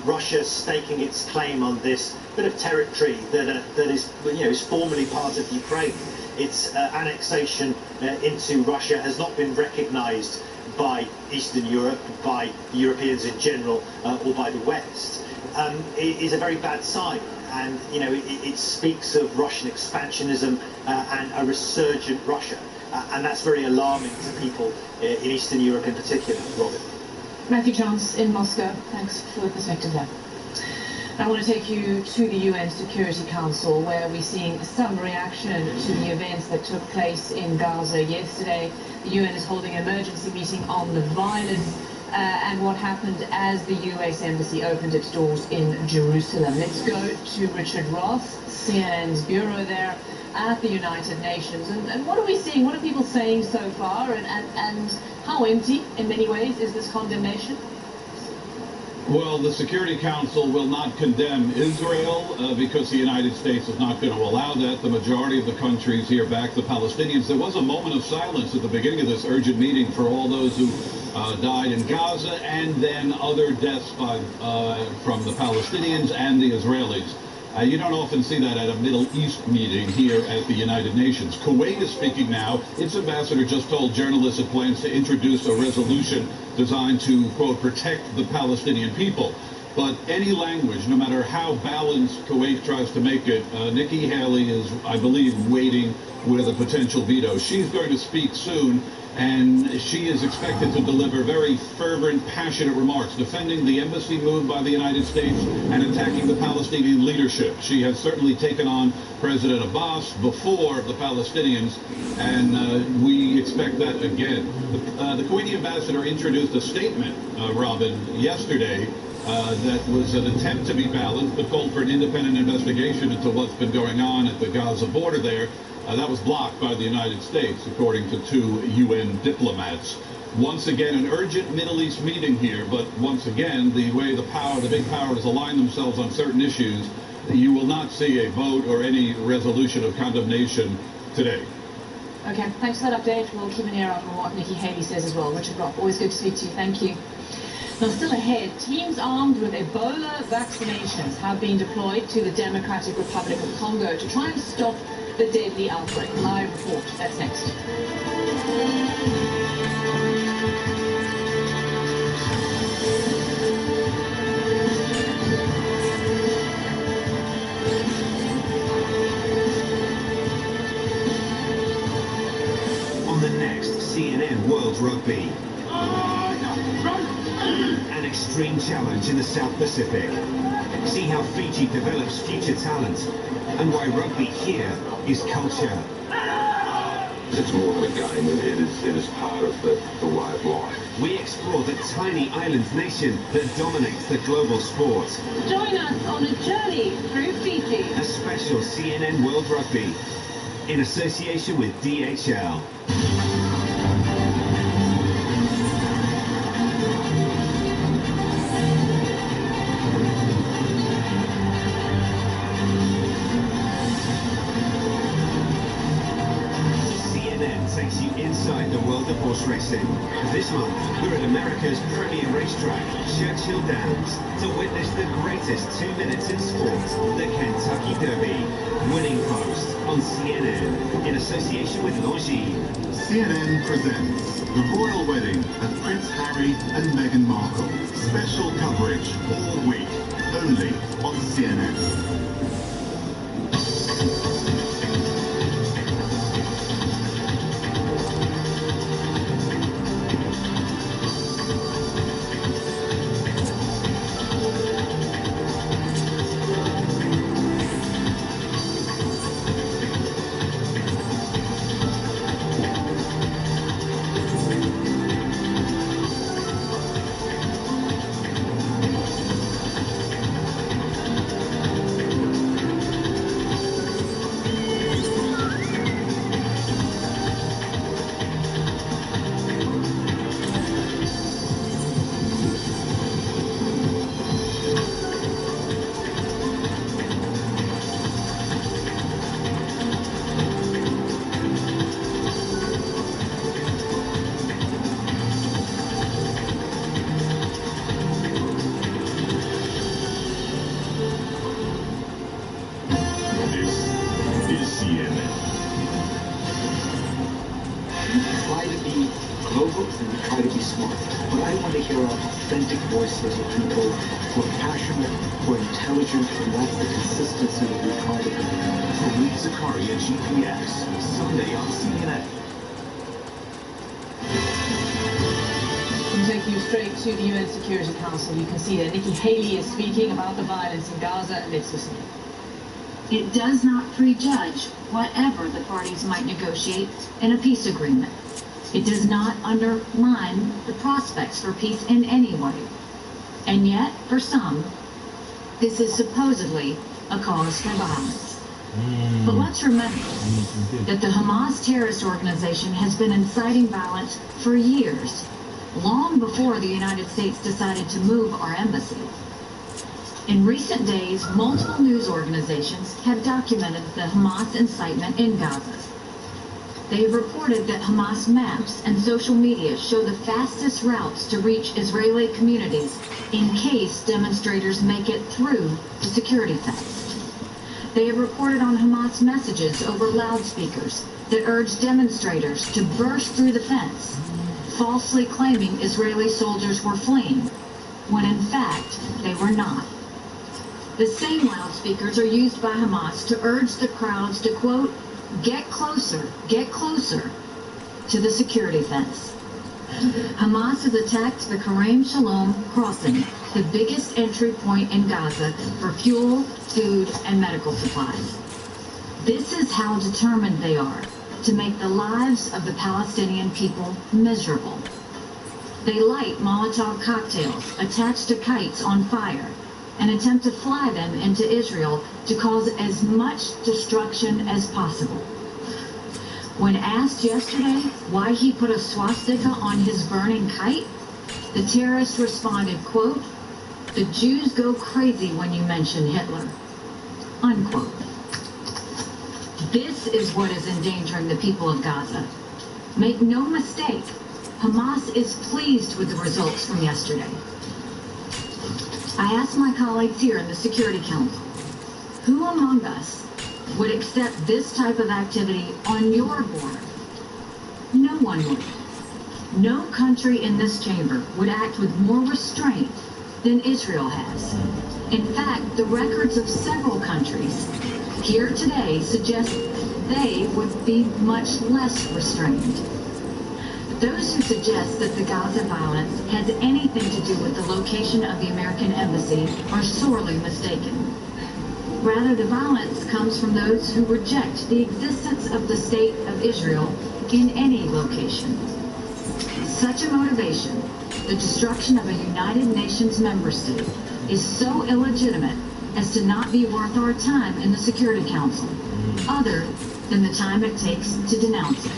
S4: Russia staking its claim on this bit of territory that is, is formerly part of Ukraine. Its annexation into Russia has not been recognised by Eastern Europe, by Europeans in general, or by the West. It is a very bad sign, and it speaks of Russian expansionism and a resurgent Russia, and that's very alarming to people in Eastern Europe in particular. Robin.
S16: Matthew Chance in Moscow, thanks for the perspective there. I want to take you to the UN Security Council, where we're seeing some reaction to the events that took place in Gaza yesterday. The UN is holding an emergency meeting on the violence and what happened as the US Embassy opened its doors in Jerusalem. Let's go to Richard Roth, CNN's bureau there at the United Nations. And what are we seeing? What are people saying so far? And how empty, in many ways, is this condemnation?
S5: Well, the Security Council will not condemn Israel because the United States is not going to allow that. The majority of the countries here back the Palestinians. There was a moment of silence at the beginning of this urgent meeting for all those who died in Gaza, and then other deaths from the Palestinians and the Israelis. You don't often see that at a Middle East meeting here at the United Nations. Kuwait is speaking now. Its ambassador just told journalists it plans to introduce a resolution designed to, quote, protect the Palestinian people. But any language, no matter how balanced Kuwait tries to make it, Nikki Haley is, I believe, waiting with a potential veto. She's going to speak soon, and she is expected to deliver very fervent, passionate remarks, defending the embassy move by the United States and attacking the Palestinian leadership. She has certainly taken on President Abbas before the Palestinians, and we expect that again. The Kuwaiti ambassador introduced a statement, Robin, yesterday that was an attempt to be balanced, but called for an independent investigation into what's been going on at the Gaza border there. That was blocked by the United States, according to 2 UN diplomats. Once again, an urgent Middle East meeting here, but once again, the way the big powers align themselves on certain issues, you will not see a vote or any resolution of condemnation today.
S16: Okay, thanks for that update. We'll keep an ear out on what Nikki Haley says as well. Richard Roth, always good to speak to you. Thank you. Now, still ahead, teams armed with Ebola vaccinations have been deployed to the Democratic Republic of Congo to try and stop the deadly outbreak. Live report. That's next.
S11: On the next CNN World Rugby. An extreme challenge in the South Pacific. See how Fiji develops future talent and why rugby here is culture.
S7: It's more than a game, it is part of the way of life.
S11: We explore the tiny island nation that dominates the global sport.
S23: Join us on a journey through Fiji.
S11: A special CNN World Rugby in association with DHL. Takes you inside the world of horse racing. This month, we're at America's premier racetrack, Churchill Downs, to witness the greatest 2 minutes in sport, the Kentucky Derby. Winning Post on CNN, in association with Longines.
S12: CNN presents the royal wedding of Prince Harry and Meghan Markle. Special coverage all week, only on CNN.
S6: I want to hear authentic voices of people who are passionate, who are intelligent, and that's the consistency that we try to bring.
S11: Fareed Zakaria, GPS, Sunday on CNN.
S16: We'll take you straight to the UN Security Council. You can see that Nikki Haley is speaking about the violence in Gaza. Let's listen.
S8: It does not prejudge whatever the parties might negotiate in a peace agreement. It does not undermine the prospects for peace in any way. And yet, for some, this is supposedly a cause for violence. But let's remember that the Hamas terrorist organization has been inciting violence for years, long before the United States decided to move our embassy. In recent days, multiple news organizations have documented the Hamas incitement in Gaza. They have reported that Hamas maps and social media show the fastest routes to reach Israeli communities in case demonstrators make it through the security fence. They have reported on Hamas messages over loudspeakers that urge demonstrators to burst through the fence, falsely claiming Israeli soldiers were fleeing, when in fact they were not. The same loudspeakers are used by Hamas to urge the crowds to, quote, get closer to the security fence. Hamas has attacked the Karem Shalom crossing, the biggest entry point in Gaza for fuel, food, and medical supplies. This is how determined they are to make the lives of the Palestinian people miserable. They light Molotov cocktails attached to kites on fire and attempt to fly them into Israel to cause as much destruction as possible. When asked yesterday why he put a swastika on his burning kite, the terrorist responded, quote, "The Jews go crazy when you mention Hitler," unquote. This is what is endangering the people of Gaza. Make no mistake, Hamas is pleased with the results from yesterday. I asked my colleagues here in the Security Council, who among us would accept this type of activity on your border? No one would. No country in this chamber would act with more restraint than Israel has. In fact, the records of several countries here today suggest they would be much less restrained. Those who suggest that the Gaza violence has anything to do with the location of the American embassy are sorely mistaken. Rather, the violence comes from those who reject the existence of the State of Israel in any location. Such a motivation, the destruction of a United Nations member state, is so illegitimate as to not be worth our time in the Security Council, other than the time it takes to denounce it.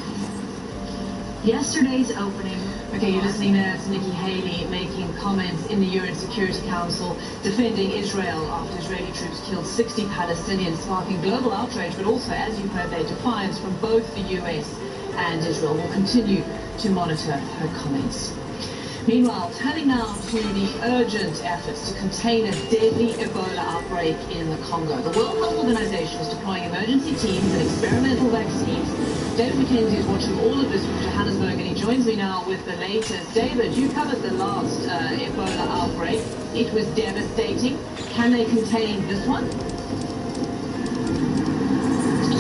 S8: Yesterday's opening...
S16: Okay, you're listening there to Nikki Haley making comments in the UN Security Council defending Israel after Israeli troops killed 60 Palestinians, sparking global outrage, but also, as you heard, their defiance from both the US and Israel. We'll continue to monitor her comments. Meanwhile, turning now to the urgent efforts to contain a deadly Ebola outbreak in the Congo. The World Health Organization is deploying emergency teams and experimental vaccines. David McKenzie is watching all of this from Johannesburg, and he joins me now with the latest. David, you covered the last Ebola outbreak. It was devastating. Can they contain this one?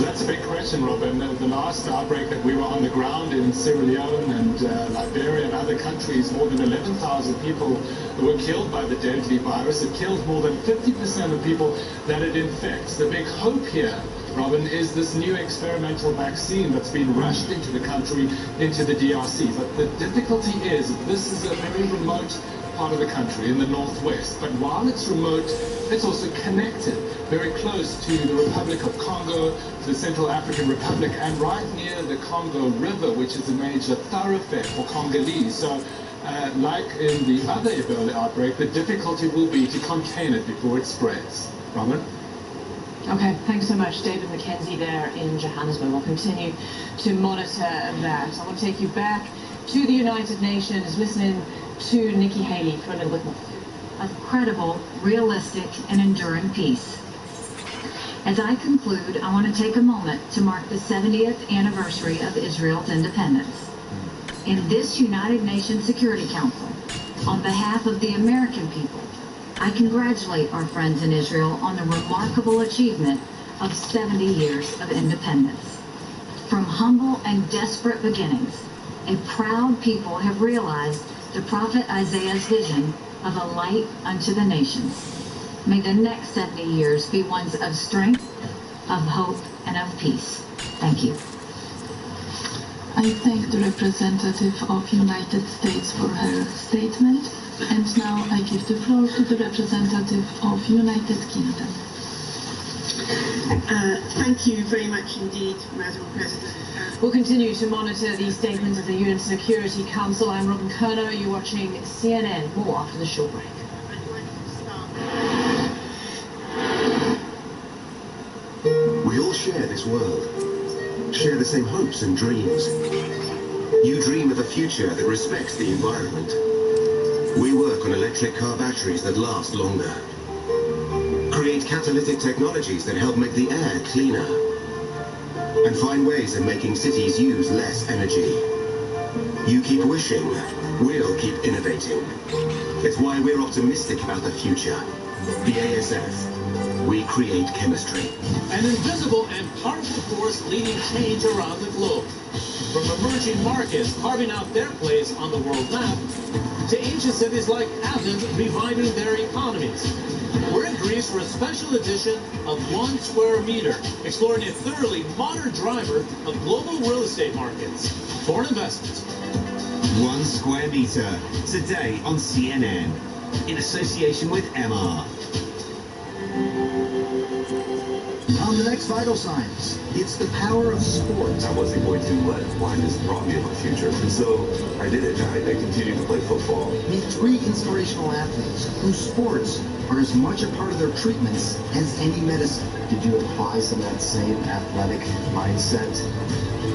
S9: That's a big question, Robin. The last outbreak that we were on the ground in Sierra Leone and Liberia and other countries, more than 11,000 people were killed by the deadly virus. It killed more than 50% of people that it infects. The big hope here, Robin, is this new experimental vaccine that's been rushed into the country, into the DRC. But the difficulty is this is a very remote part of the country in the northwest. But while it's remote, it's also connected very close to the Republic of Congo, to the Central African Republic, and right near the Congo River, which is a major thoroughfare for Congolese. So like in the other Ebola outbreak, the difficulty will be to contain it before it spreads. Robin?
S16: Okay, thanks so much, David McKenzie there in Johannesburg. We'll continue to monitor that. I want to take you back to the United Nations, listening to Nikki Haley for a little bit more.
S8: Of credible, realistic, and enduring peace. As I conclude, I want to take a moment to mark the 70th anniversary of Israel's independence. In this United Nations Security Council, On behalf of the American people, I congratulate our friends in Israel on the remarkable achievement of 70 years of independence. From humble and desperate beginnings, a proud people have realized the prophet Isaiah's vision of a light unto the nations. May the next 70 years be ones of strength, of hope, and of peace. Thank you.
S2: I thank the representative of United States for her statement, and now I give the floor to the representative of United Kingdom.
S10: Thank you very much indeed, Madam President.
S16: We'll continue to monitor the statements of the UN Security Council. I'm Robin Kerner. You're watching CNN. More after the short break.
S11: We all share this world, share the same hopes and dreams. You dream of a future that respects the environment. We work on electric car batteries that last longer. Create catalytic technologies that help make the air cleaner. And find ways of making cities use less energy. You keep wishing, we'll keep innovating. It's why we're optimistic about the future. The ASF. We create chemistry.
S20: An invisible and powerful force leading change around the globe. From emerging markets carving out their place on the world map, to ancient cities like Athens reviving their economies. We're in Greece for a special edition of 1 Square Meter, exploring a thoroughly modern driver of global real estate markets. Foreign investors.
S11: 1 Square Meter, today on CNN, in association with MR.
S13: On the next Vital Signs, it's the power of sport.
S7: I wasn't going to let blindness rob me of my future, and so I did it. I continued to play football.
S13: Meet 3 inspirational athletes whose sports are as much a part of their treatments as any medicine.
S21: Did you apply some of that same athletic mindset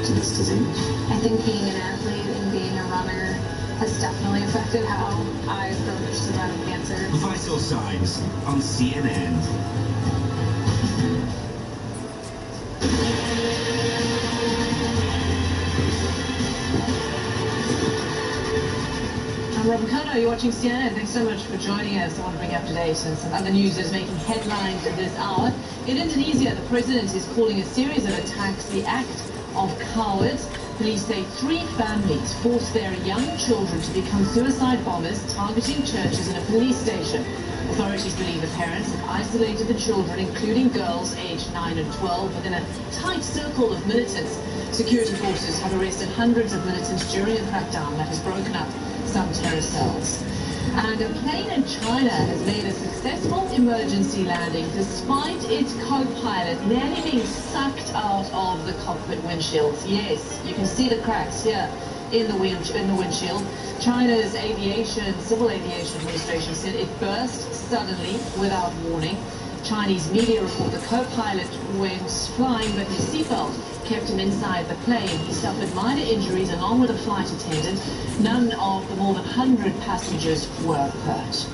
S21: to this disease?
S22: I think being an athlete and being a runner has definitely affected how I approach the battle of cancer.
S11: Vital Signs on CNN.
S16: I'm Robin Kerner, you're watching CNN. Thanks so much for joining us. I want to bring you up to date on some other news that's making headlines at this hour. In Indonesia, the president is calling a series of attacks the act of cowards. Police say 3 families forced their young children to become suicide bombers, targeting churches and a police station. Authorities believe the parents have isolated the children, including girls aged 9 and 12, within a tight circle of militants. Security forces have arrested hundreds of militants during a crackdown that has broken up some terror cells. And a plane in China has made a successful emergency landing despite its co-pilot nearly being sucked out of the cockpit windshields. Yes, you can see the cracks here in the windshield. China's Civil Aviation Administration said it burst suddenly without warning. Chinese media report the co-pilot went flying, but his seatbelt kept him inside the plane. He suffered minor injuries along with a flight attendant. None of the more than 100 passengers were hurt.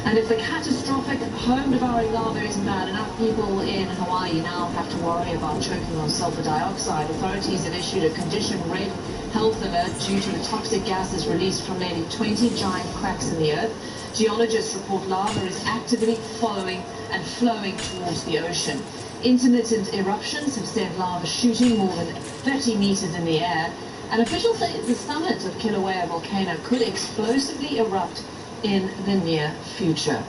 S16: And if the catastrophic home-devouring lava isn't bad enough, people in Hawaii now have to worry about choking on sulfur dioxide. Authorities have issued a condition red health alert due to the toxic gases released from nearly 20 giant cracks in the earth. Geologists report lava is actively following and flowing towards the ocean. Intermittent eruptions have sent lava shooting more than 30 meters in the air, and officials say the summit of Kilauea volcano could explosively erupt in the near future.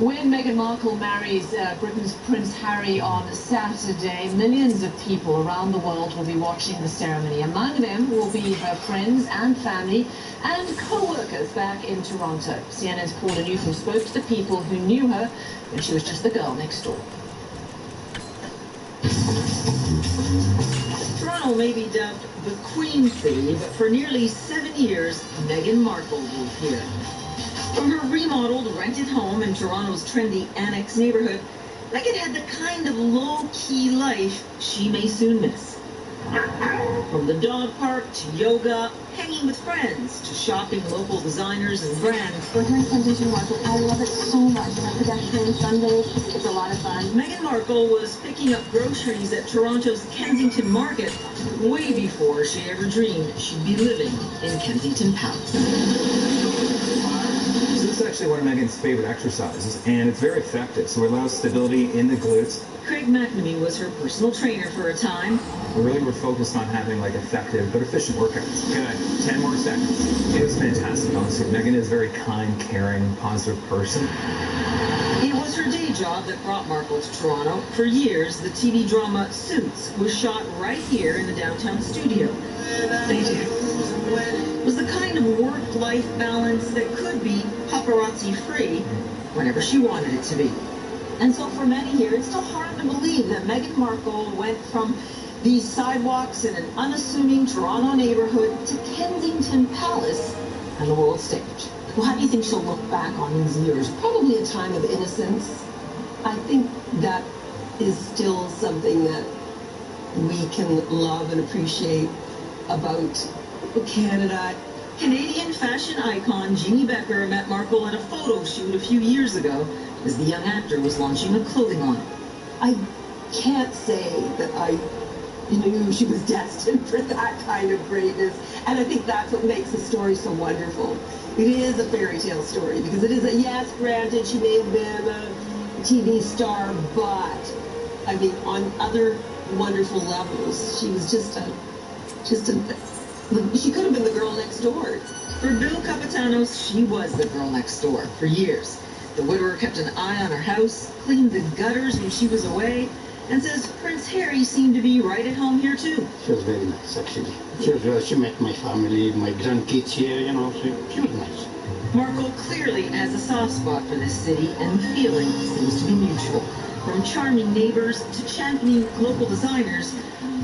S16: When Meghan Markle marries Britain's Prince Harry on Saturday, millions of people around the world will be watching the ceremony. Among them will be her friends and family and co-workers back in Toronto. CNN's Paula Newcomb spoke to the people who knew her when she was just the girl next door.
S14: Toronto may be dubbed the Queen City, but for nearly 7 years, Meghan Markle lived here. From her remodeled, rented home in Toronto's trendy Annex neighborhood, Meghan had the kind of low-key life she may soon miss. From the dog park to yoga, hanging with friends, to shopping local designers and brands.
S22: We're here in Kensington Market. I love it so much. My pedestrian Sundays, it's a lot of fun.
S14: Meghan Markle was picking up groceries at Toronto's Kensington Market way before she ever dreamed she'd be living in Kensington Palace.
S3: one of Megan's favorite exercises, and it's very effective. So it allows stability in the glutes.
S14: Craig McNamee was her personal trainer for a time.
S3: We really were focused on having like effective but efficient workouts. Good. 10 more seconds. It was fantastic, honestly. Megan is a very kind, caring, positive person.
S14: It was her day job that brought Markle to Toronto. For years, the TV drama Suits was shot right here in the downtown studio. It was the kind of work-life balance that could be paparazzi-free whenever she wanted it to be. And so for many here, it's still hard to believe that Meghan Markle went from these sidewalks in an unassuming Toronto neighborhood to Kensington Palace and the world stage. Well, how do you think she'll look back on these years?
S15: Probably a time of innocence. I think that is still something that we can love and appreciate about Canada.
S14: Canadian fashion icon Jeannie Becker met Markle at a photo shoot a few years ago as the young actor was launching a clothing line.
S15: I can't say that I knew she was destined for that kind of greatness, and I think that's what makes the story so wonderful. It is a fairy tale story because it is yes, granted, she may have been a TV star, but I mean, on other wonderful levels, she was she could have been the girl next door.
S14: For Bill Capitanos, she was the girl next door for years. The widower kept an eye on her house, cleaned the gutters when she was away, and says Prince Harry seemed to be right at home here too.
S17: She was very nice, actually. She met my family, my grandkids here, you know, she was nice.
S14: Markle clearly has a soft spot for this city, and the feeling seems to be mutual. From charming neighbors to championing local designers,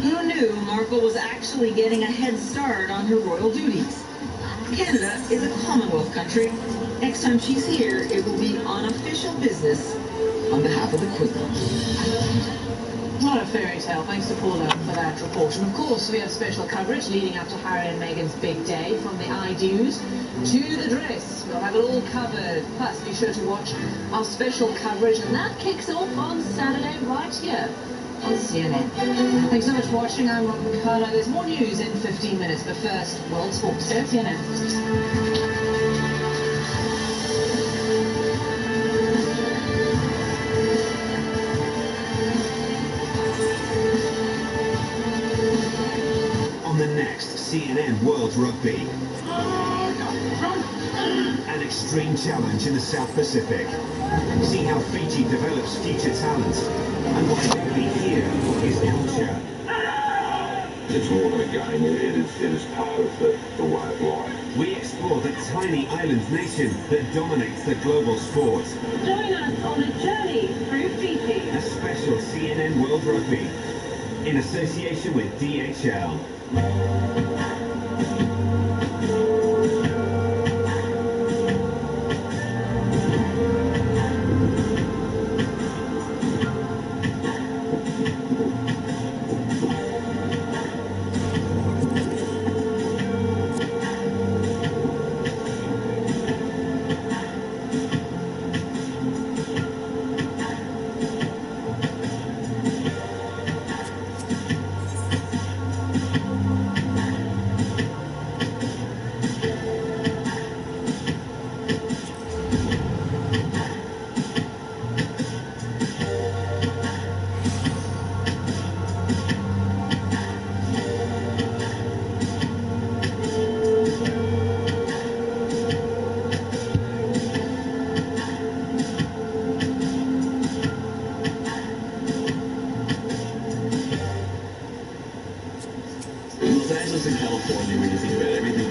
S14: who knew Markle was actually getting a head start on her royal duties? Canada is a Commonwealth country. Next time she's here, it will be on official business on behalf of the Queen.
S16: Not a fairy tale. Thanks to Paula for that report. And of course, we have special coverage leading up to Harry and Meghan's big day, from the I-dos to the dress. We'll have it all covered. Plus, be sure to watch our special coverage, and that kicks off on Saturday right here on CNN. Thanks so much for watching. I'm Robin Kerner. There's more news in 15 minutes, but first, World Sports. Stay on CNN.
S11: On the next CNN World Rugby. An extreme challenge in the South Pacific. See how Fiji develops future talent and why rugby here is culture.
S7: It's more than a game, it is part of the way of life.
S11: We explore the tiny island nation that dominates the global sport.
S23: Join us on a journey through Fiji.
S11: A special CNN World Rugby in association with DHL.
S24: Los Angeles and California, when you think about everything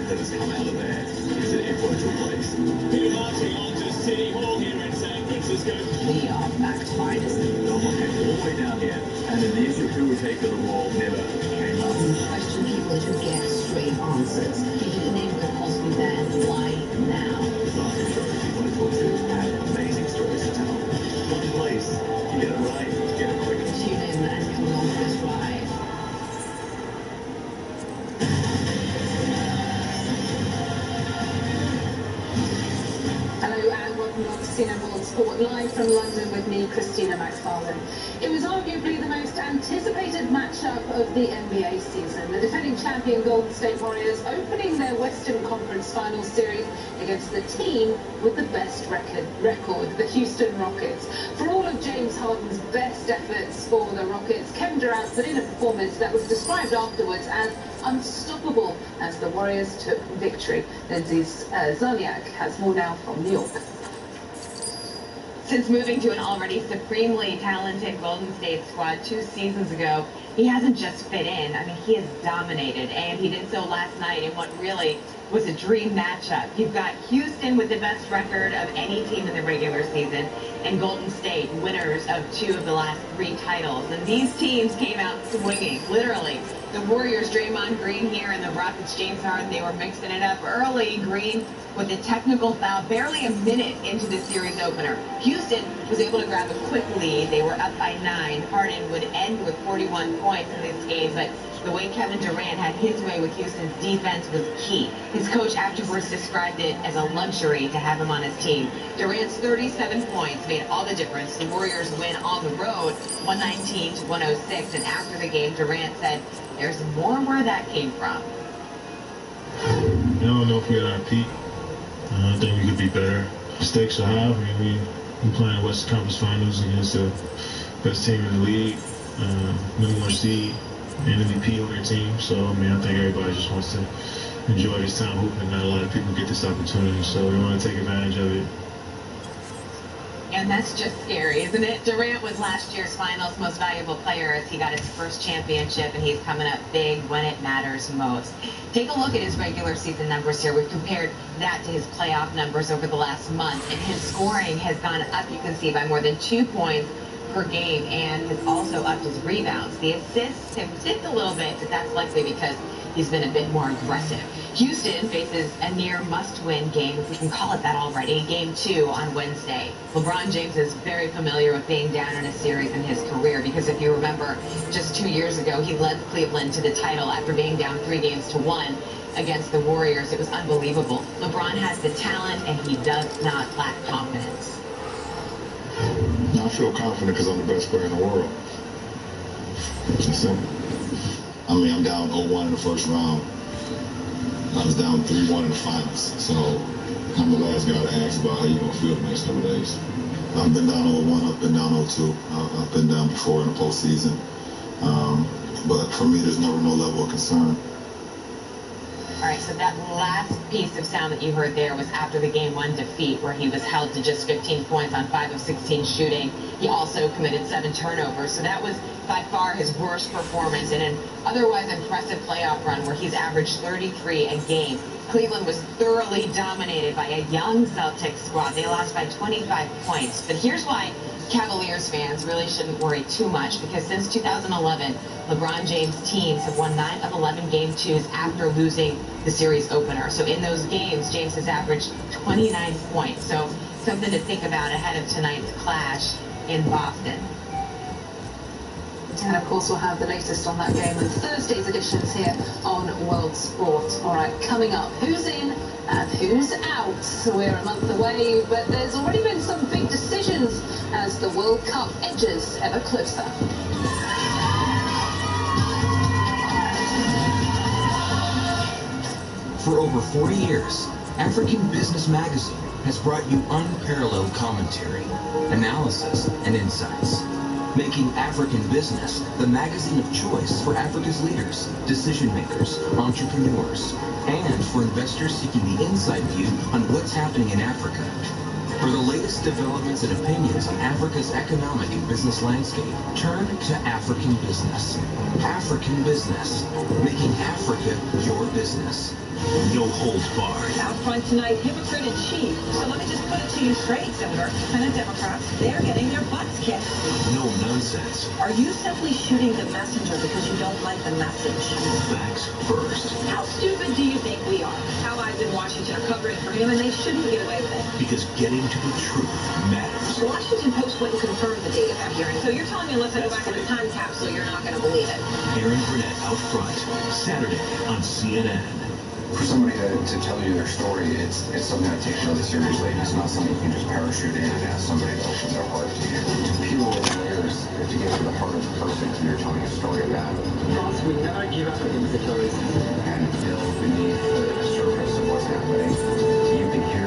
S24: that has come out of there, is an influential place. We're marching on to City Hall here in San Francisco.
S23: We are fact finders.
S24: All the way down here, and then the issue of who would take to the wall never came up.
S19: Question people to get straight answers. If your name could possibly ban, why now?
S24: Design shows people to talk to have amazing stories to tell. One place, you get it right, you get it quick.
S19: Tune in and come along for this ride.
S23: Hello and welcome to CNN World Sport, live from London with me, Christina Maxfarland. It was arguably the most anticipated matchup of the NBA season. The defending champion Golden State Warriors opening their Western Conference Finals series
S1: against the team with the best record, the Houston Rockets. For all of James Harden's best efforts for the Rockets, Kevin Durant put in a performance that was described afterwards as unstoppable as the Warriors took victory. Lindsay's Zaniak has more now from New York.
S4: Since moving to an already supremely talented Golden State squad 2 seasons ago, he hasn't just fit in. I mean, he has dominated, and he did so last night in what really was a dream matchup. You've got Houston with the best record of any team in the regular season, and Golden State, winners of 2 of the last 3 titles. And these teams came out swinging, literally. The Warriors, Draymond Green here, and the Rockets, James Harden, they were mixing it up early. Green with a technical foul barely a minute into the series opener. Houston was able to grab a quick lead. They were up by 9. Harden would end with 41 points in this game, but the way Kevin Durant had his way with Houston's defense was key. His coach afterwards described it as a luxury to have him on his team. Durant's 37 points made all the difference. The Warriors win on the road, 119-106, and after the game, Durant said, "There's more where that came from."
S5: I don't know if we're at our peak. I think we could be better. Stakes are high. I mean, we playing Western Conference Finals against the best team in the league, number 1 seed, and MVP on their team. So, I mean, I think everybody just wants to enjoy this time hooping. Not a lot of people get this opportunity, so we want to take advantage of it.
S4: And that's just scary, isn't it? Durant was last year's Finals Most Valuable Player as he got his first championship, and he's coming up big when it matters most. Take a look at his regular season numbers here. We've compared that to his playoff numbers over the last month, and his scoring has gone up, you can see, by more than 2 points per game, and has also upped his rebounds. The assists have dipped a little bit, but that's likely because he's been a bit more aggressive. Houston faces a near must-win game, if we can call it that already, Game 2 on Wednesday. LeBron James is very familiar with being down in a series in his career because if you remember, just 2 years ago, he led Cleveland to the title after being down 3-1 against the Warriors. It was unbelievable. LeBron has the talent, and he does not lack confidence.
S7: I feel confident because I'm the best player in the world. It's simple. I mean, I'm down 0-1 in the first round. I was down 3-1 in the finals. So I'm the last guy to ask about how you gonna feel the next couple days. I've been down 0-1, I've been down 0-2. I've been down before in the postseason. But for me, there's never no level of concern.
S4: All right, so that last piece of sound that you heard there was after the Game 1 defeat, where he was held to just 15 points on 5 of 16 shooting. He also committed 7 turnovers, so that was by far his worst performance in an otherwise impressive playoff run where he's averaged 33 a game. Cleveland was thoroughly dominated by a young Celtics squad. They lost by 25 points, but here's why Cavaliers fans really shouldn't worry too much, because since 2011, LeBron James' teams have won 9 of 11 Game 2s after losing the series opener. So in those games, James has averaged 29 points. So something to think about ahead of tonight's clash in Boston.
S1: And of course, we'll have the latest on that game and Thursday's editions here on World Sport. All right, coming up, who's in and who's out? So we're a month away, but there's already been some big decisions as the World Cup edges ever closer.
S18: For over 40 years, African Business Magazine has brought you unparalleled commentary, analysis, and insights, making African Business the magazine of choice for Africa's leaders, decision makers, entrepreneurs, and for investors seeking the inside view on what's happening in Africa. For the latest developments and opinions on Africa's economic and business landscape, turn to African Business. African Business, making Africa your business. No holds barred.
S14: Out front tonight, hypocrite in chief. So let me just put it to you straight, Senator. Senate Democrats, they're getting their butts kicked.
S18: No nonsense.
S14: Are you simply shooting the messenger because you don't like the message?
S18: Facts first.
S14: How stupid do you think we are? Allies in Washington are covering for him, and they shouldn't get away with it.
S18: Because getting to the truth matters.
S14: The Washington Post wouldn't confirm the date of that hearing, so you're telling me unless I go back in the time capsule, you're not going to believe it.
S18: Aaron Burnett out front, Saturday on CNN.
S25: For somebody to tell you their story, it's something that takes really seriously. It's not something you can just parachute in and ask somebody to open their heart to you. To peel away layers, to get to the heart of the person when you're telling a story of that.
S26: Boss, we never give up against the terrorists.
S25: And build beneath the surface of what's happening. You can hear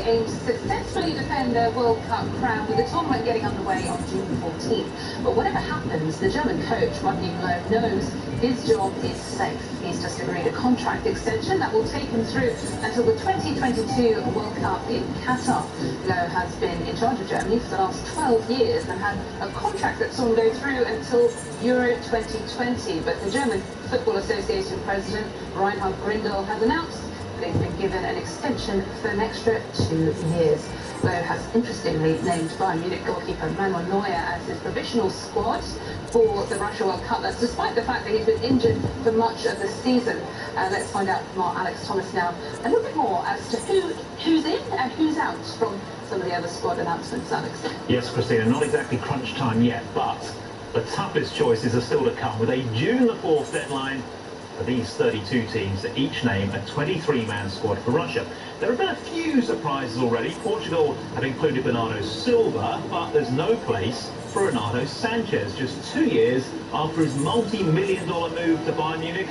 S1: aim to successfully defend their World Cup crown, with the tournament getting underway on June 14th. But whatever happens, the German coach, Joachim Löw, knows his job is safe. He's just agreed a contract extension that will take him through until the 2022 World Cup in Qatar. Löw has been in charge of Germany for the last 12 years and had a contract that saw him go through until Euro 2020. But the German Football Association president, Reinhard Grindel, has announced that he's been given an extension for an extra 2 years. Löw has interestingly named Bayern Munich goalkeeper Manuel Neuer as his provisional squad for the Russia World Cup. That's despite the fact that he's been injured for much of the season. Let's find out from our Alex Thomas now a little bit more as to who's in and who's out from some of the other squad announcements, Alex.
S2: Yes, Christina, not exactly crunch time yet, but the toughest choices are still to come, with a June the 4th deadline for these 32 teams to each name a 23-man squad for Russia. There have been a few surprises already. Portugal have included Bernardo Silva, but there's no place for Renato Sanchez, just 2 years after his multi-million-dollar move to Bayern Munich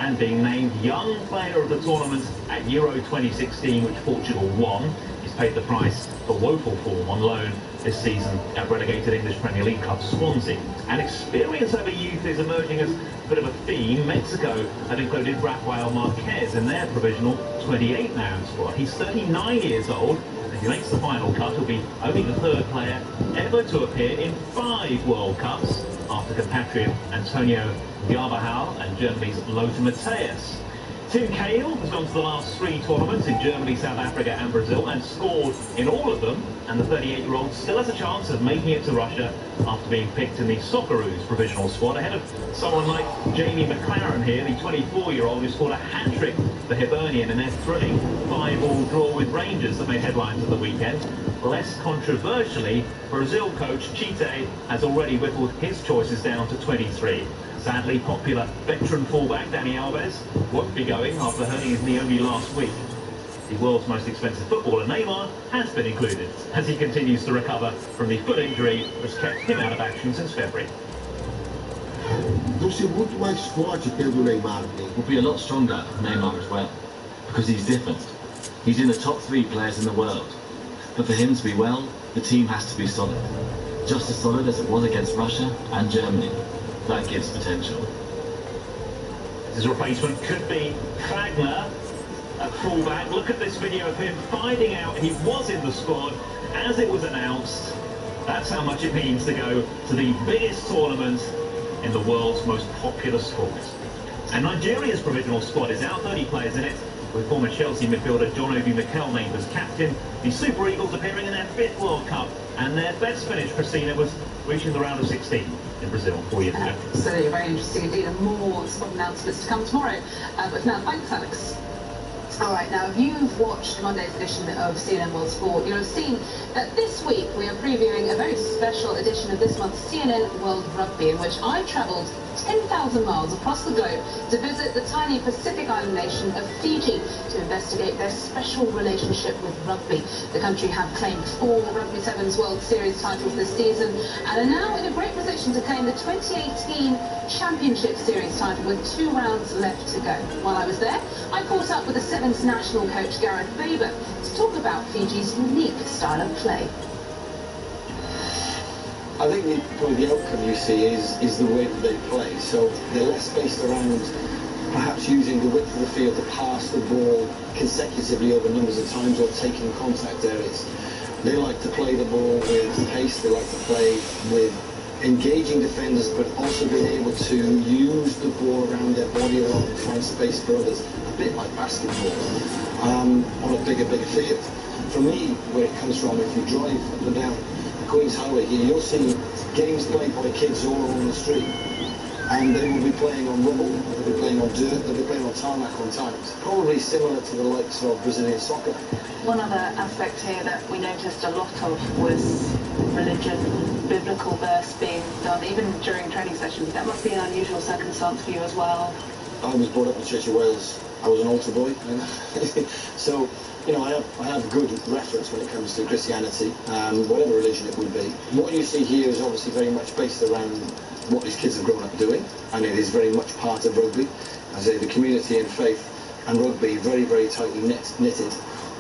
S2: and being named Young Player of the Tournament at Euro 2016, which Portugal won. He's paid the price for woeful form on loan this season at relegated English Premier League club Swansea. And experience over youth is emerging as a bit of a theme. Mexico have included Rafael Marquez in their provisional 28-man squad. He's 39 years old. If he makes the final cut, he'll be only the 3rd player ever to appear in 5 World Cups, after compatriot Antonio Garbahal and Germany's Lothar Matthäus. Tim Cahill has gone to the last 3 tournaments in Germany, South Africa and Brazil and scored in all of them, and the 38-year-old still has a chance of making it to Russia after being picked in the Socceroos provisional squad ahead of someone like Jamie McLaren here, the 24-year-old who scored a hat-trick for Hibernian in their thrilling 5-all draw with Rangers that made headlines at the weekend. Less controversially, Brazil coach Tite has already whittled his choices down to 23. Sadly, popular veteran fullback Dani Alves won't be going after hurting his knee only last week. The world's most expensive footballer, Neymar, has been included as he continues to recover from the foot injury that's kept him out of action since February.
S6: We'll be a lot stronger, Neymar as well, because he's different. He's in the top 3 players in the world. But for him to be well, the team has to be solid. Just as solid as it was against Russia and Germany. That gives potential.
S2: His replacement could be Fagner at fullback. Look at this video of him finding out he was in the squad as it was announced. That's how much it means to go to the biggest tournament in the world's most popular sport. And Nigeria's provisional squad is out, 30 players in it, with former Chelsea midfielder John Obi Mikel named as captain. The Super Eagles appearing in their 5th World Cup, and their best finish, Christina, was reaching the round of 16 in Brazil 4 years ago.
S1: Absolutely, very interesting indeed, and more squad announcements to come tomorrow. But now, thanks, Alex. All right, now, if you've watched Monday's edition of CNN World Sport, you'll have seen that this week we are previewing a very special edition of this month's CNN World Rugby, in which I travelled 10,000 miles across the globe to visit the tiny Pacific island nation of Fiji to investigate their special relationship with rugby. The country have claimed 4 Rugby Sevens World Series titles this season and are now in a great position to claim the 2018 Championship Series title with 2 rounds left to go. While I was there, I caught up with the Sevens national coach Gareth Weber to talk about Fiji's unique style of play.
S8: I think probably the outcome you see is the way that they play. So they're less based around perhaps using the width of the field to pass the ball consecutively over numbers of times or taking contact areas. They like to play the ball with pace, they like to play with engaging defenders, but also being able to use the ball around their body a lot and find space for others, a bit like basketball, on a bigger field. For me, where it comes from, if you drive up and down Queen's Highway here, you'll see games played by kids all along the street, and they will be playing on rubble, they'll be playing on dirt, they'll be playing on tarmac on times. Probably similar to the likes of Brazilian soccer.
S9: One other aspect here that we noticed a lot of was religion, biblical verse being done, even during training sessions. That must be an unusual circumstance for you as well.
S8: I was brought up in the Church of Wales. I was an altar boy, so you know, I have good reference when it comes to Christianity, whatever religion it would be. What you see here is obviously very much based around what these kids have grown up doing, and it is very much part of rugby. As I say, the community and faith and rugby very, very tightly knitted.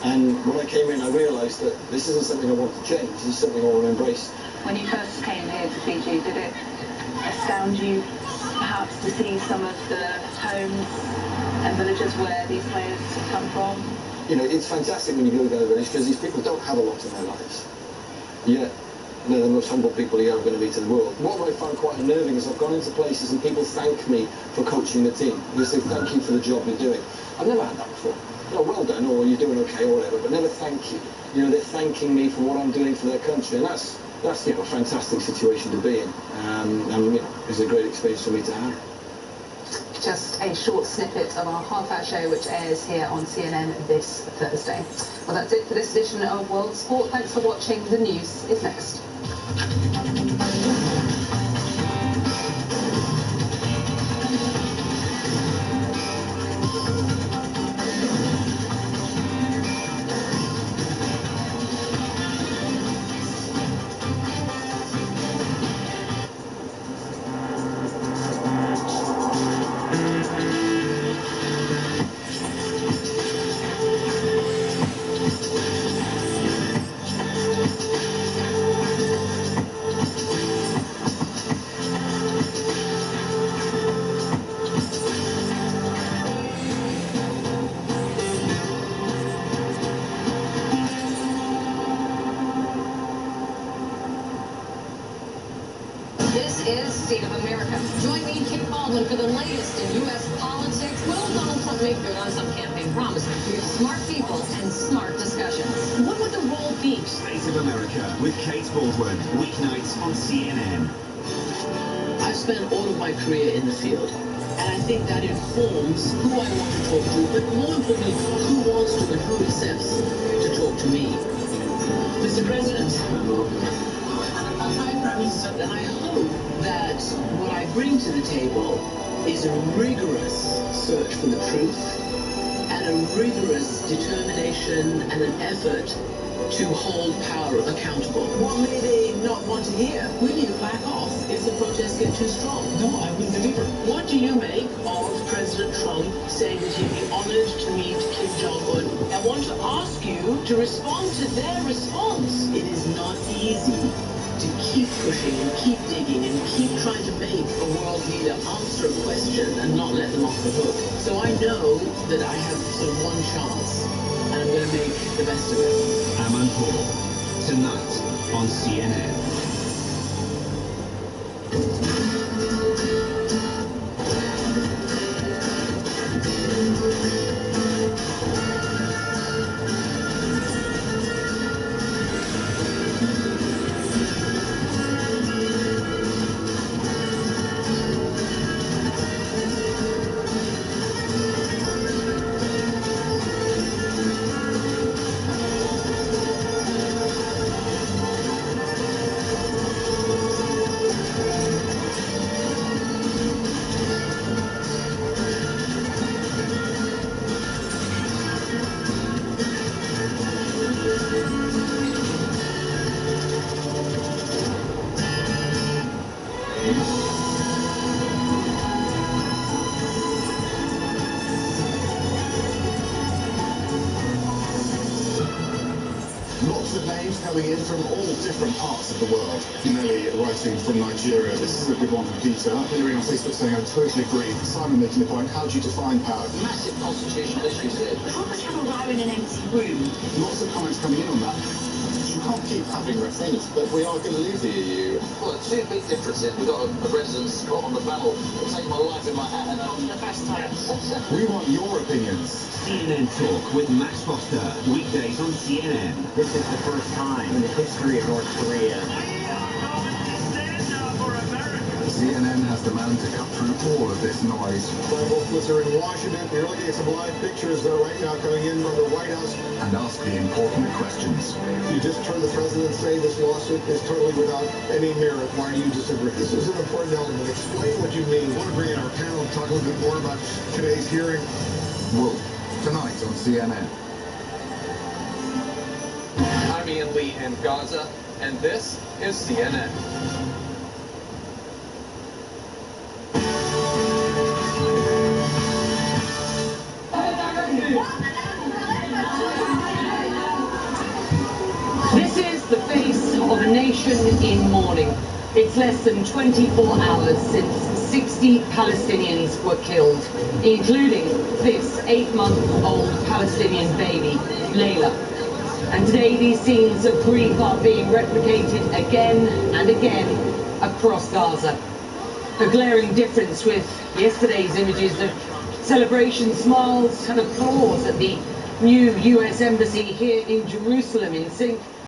S8: And when I came in, I realised that this isn't something I want to change, this is something I want to embrace.
S9: When you first came here to Fiji, did it astound you perhaps to see some of the homes and villages where these players come from?
S8: You know, it's fantastic when you go to the village because these people don't have a lot in their lives. Yet, they're the most humble people you're ever going to meet in the world. What I found quite unnerving is I've gone into places and people thank me for coaching the team. They say, thank you for the job you're doing. I've never had that before. You know, well done, or you're doing okay, or whatever, but never thank you. You know, they're thanking me for what I'm doing for their country, and that's you know, a fantastic situation to be in. And you know, it's a great experience for me to have.
S1: Just a short snippet of our half-hour show, which airs here on CNN this Thursday. Well, that's it for this edition of World Sport. Thanks for watching. The news is next.
S10: This is State of America. Join me, Kim Baldwin, for the latest in U.S. politics. What will Donald Trump make good on some campaign promises? Smart people and smart discussions. What would the role be?
S11: State of America with Kate Baldwin, weeknights on CNN.
S12: I've spent all of my career in the field, and I think that informs who I want to talk to, but more importantly, who wants to and who accepts to talk to me. Mr. President, and I hope that what I bring to the table is a rigorous search for the truth and a rigorous determination and an effort to hold power accountable. What may they not want to hear? Will you back off if the protests get too strong? No, I will deliver. What do you make of President Trump saying that he'd be honored to meet Kim Jong-un? I want to ask you to respond to their response. It is not easy to keep pushing and keep digging and keep trying to make a world leader answer a question and not let them off the hook. So I know that I have sort of one chance, and I'm going to make the best of it.
S11: Aman Paul, tonight on CNN.
S7: Lots of names coming in from all different parts of the world. Nelly writing from Nigeria. This is a good one from Peter. Hillary on Facebook saying, I totally agree. Simon making the point, how do you define power?
S8: Massive constitutional issues here.
S10: How much have a row in an empty room?
S7: Lots of comments coming in on that. You can't keep having referendums, but we are going to leave the EU.
S8: Well, two big differences. We've got a resident Scot on the panel. I'll take my life in my hand. And the best times.
S7: We want your opinions.
S11: CNN Talk with Max Foster, weekdays on CNN.
S13: This is the first time in the history of North Korea.
S7: CNN has the man to cut through all of this noise.
S20: Both of us are in Washington. We're looking at some live pictures right now coming in from the White House.
S7: And ask the important questions.
S20: You just heard the president say this lawsuit is totally without any merit. Why do you disagree? This is an important element. Explain what you mean. I want to bring in our panel and talk a little bit more about today's hearing.
S7: Wolf, tonight on CNN.
S21: I'm Ian Lee in Gaza, and this is CNN.
S3: nation in mourning. It's less than 24 hours since 60 Palestinians were killed, including this 8-month-old Palestinian baby, Layla. And today these scenes of grief are being replicated again and again across Gaza. A glaring difference with yesterday's images of celebration, smiles and applause at the new US embassy here in Jerusalem in sync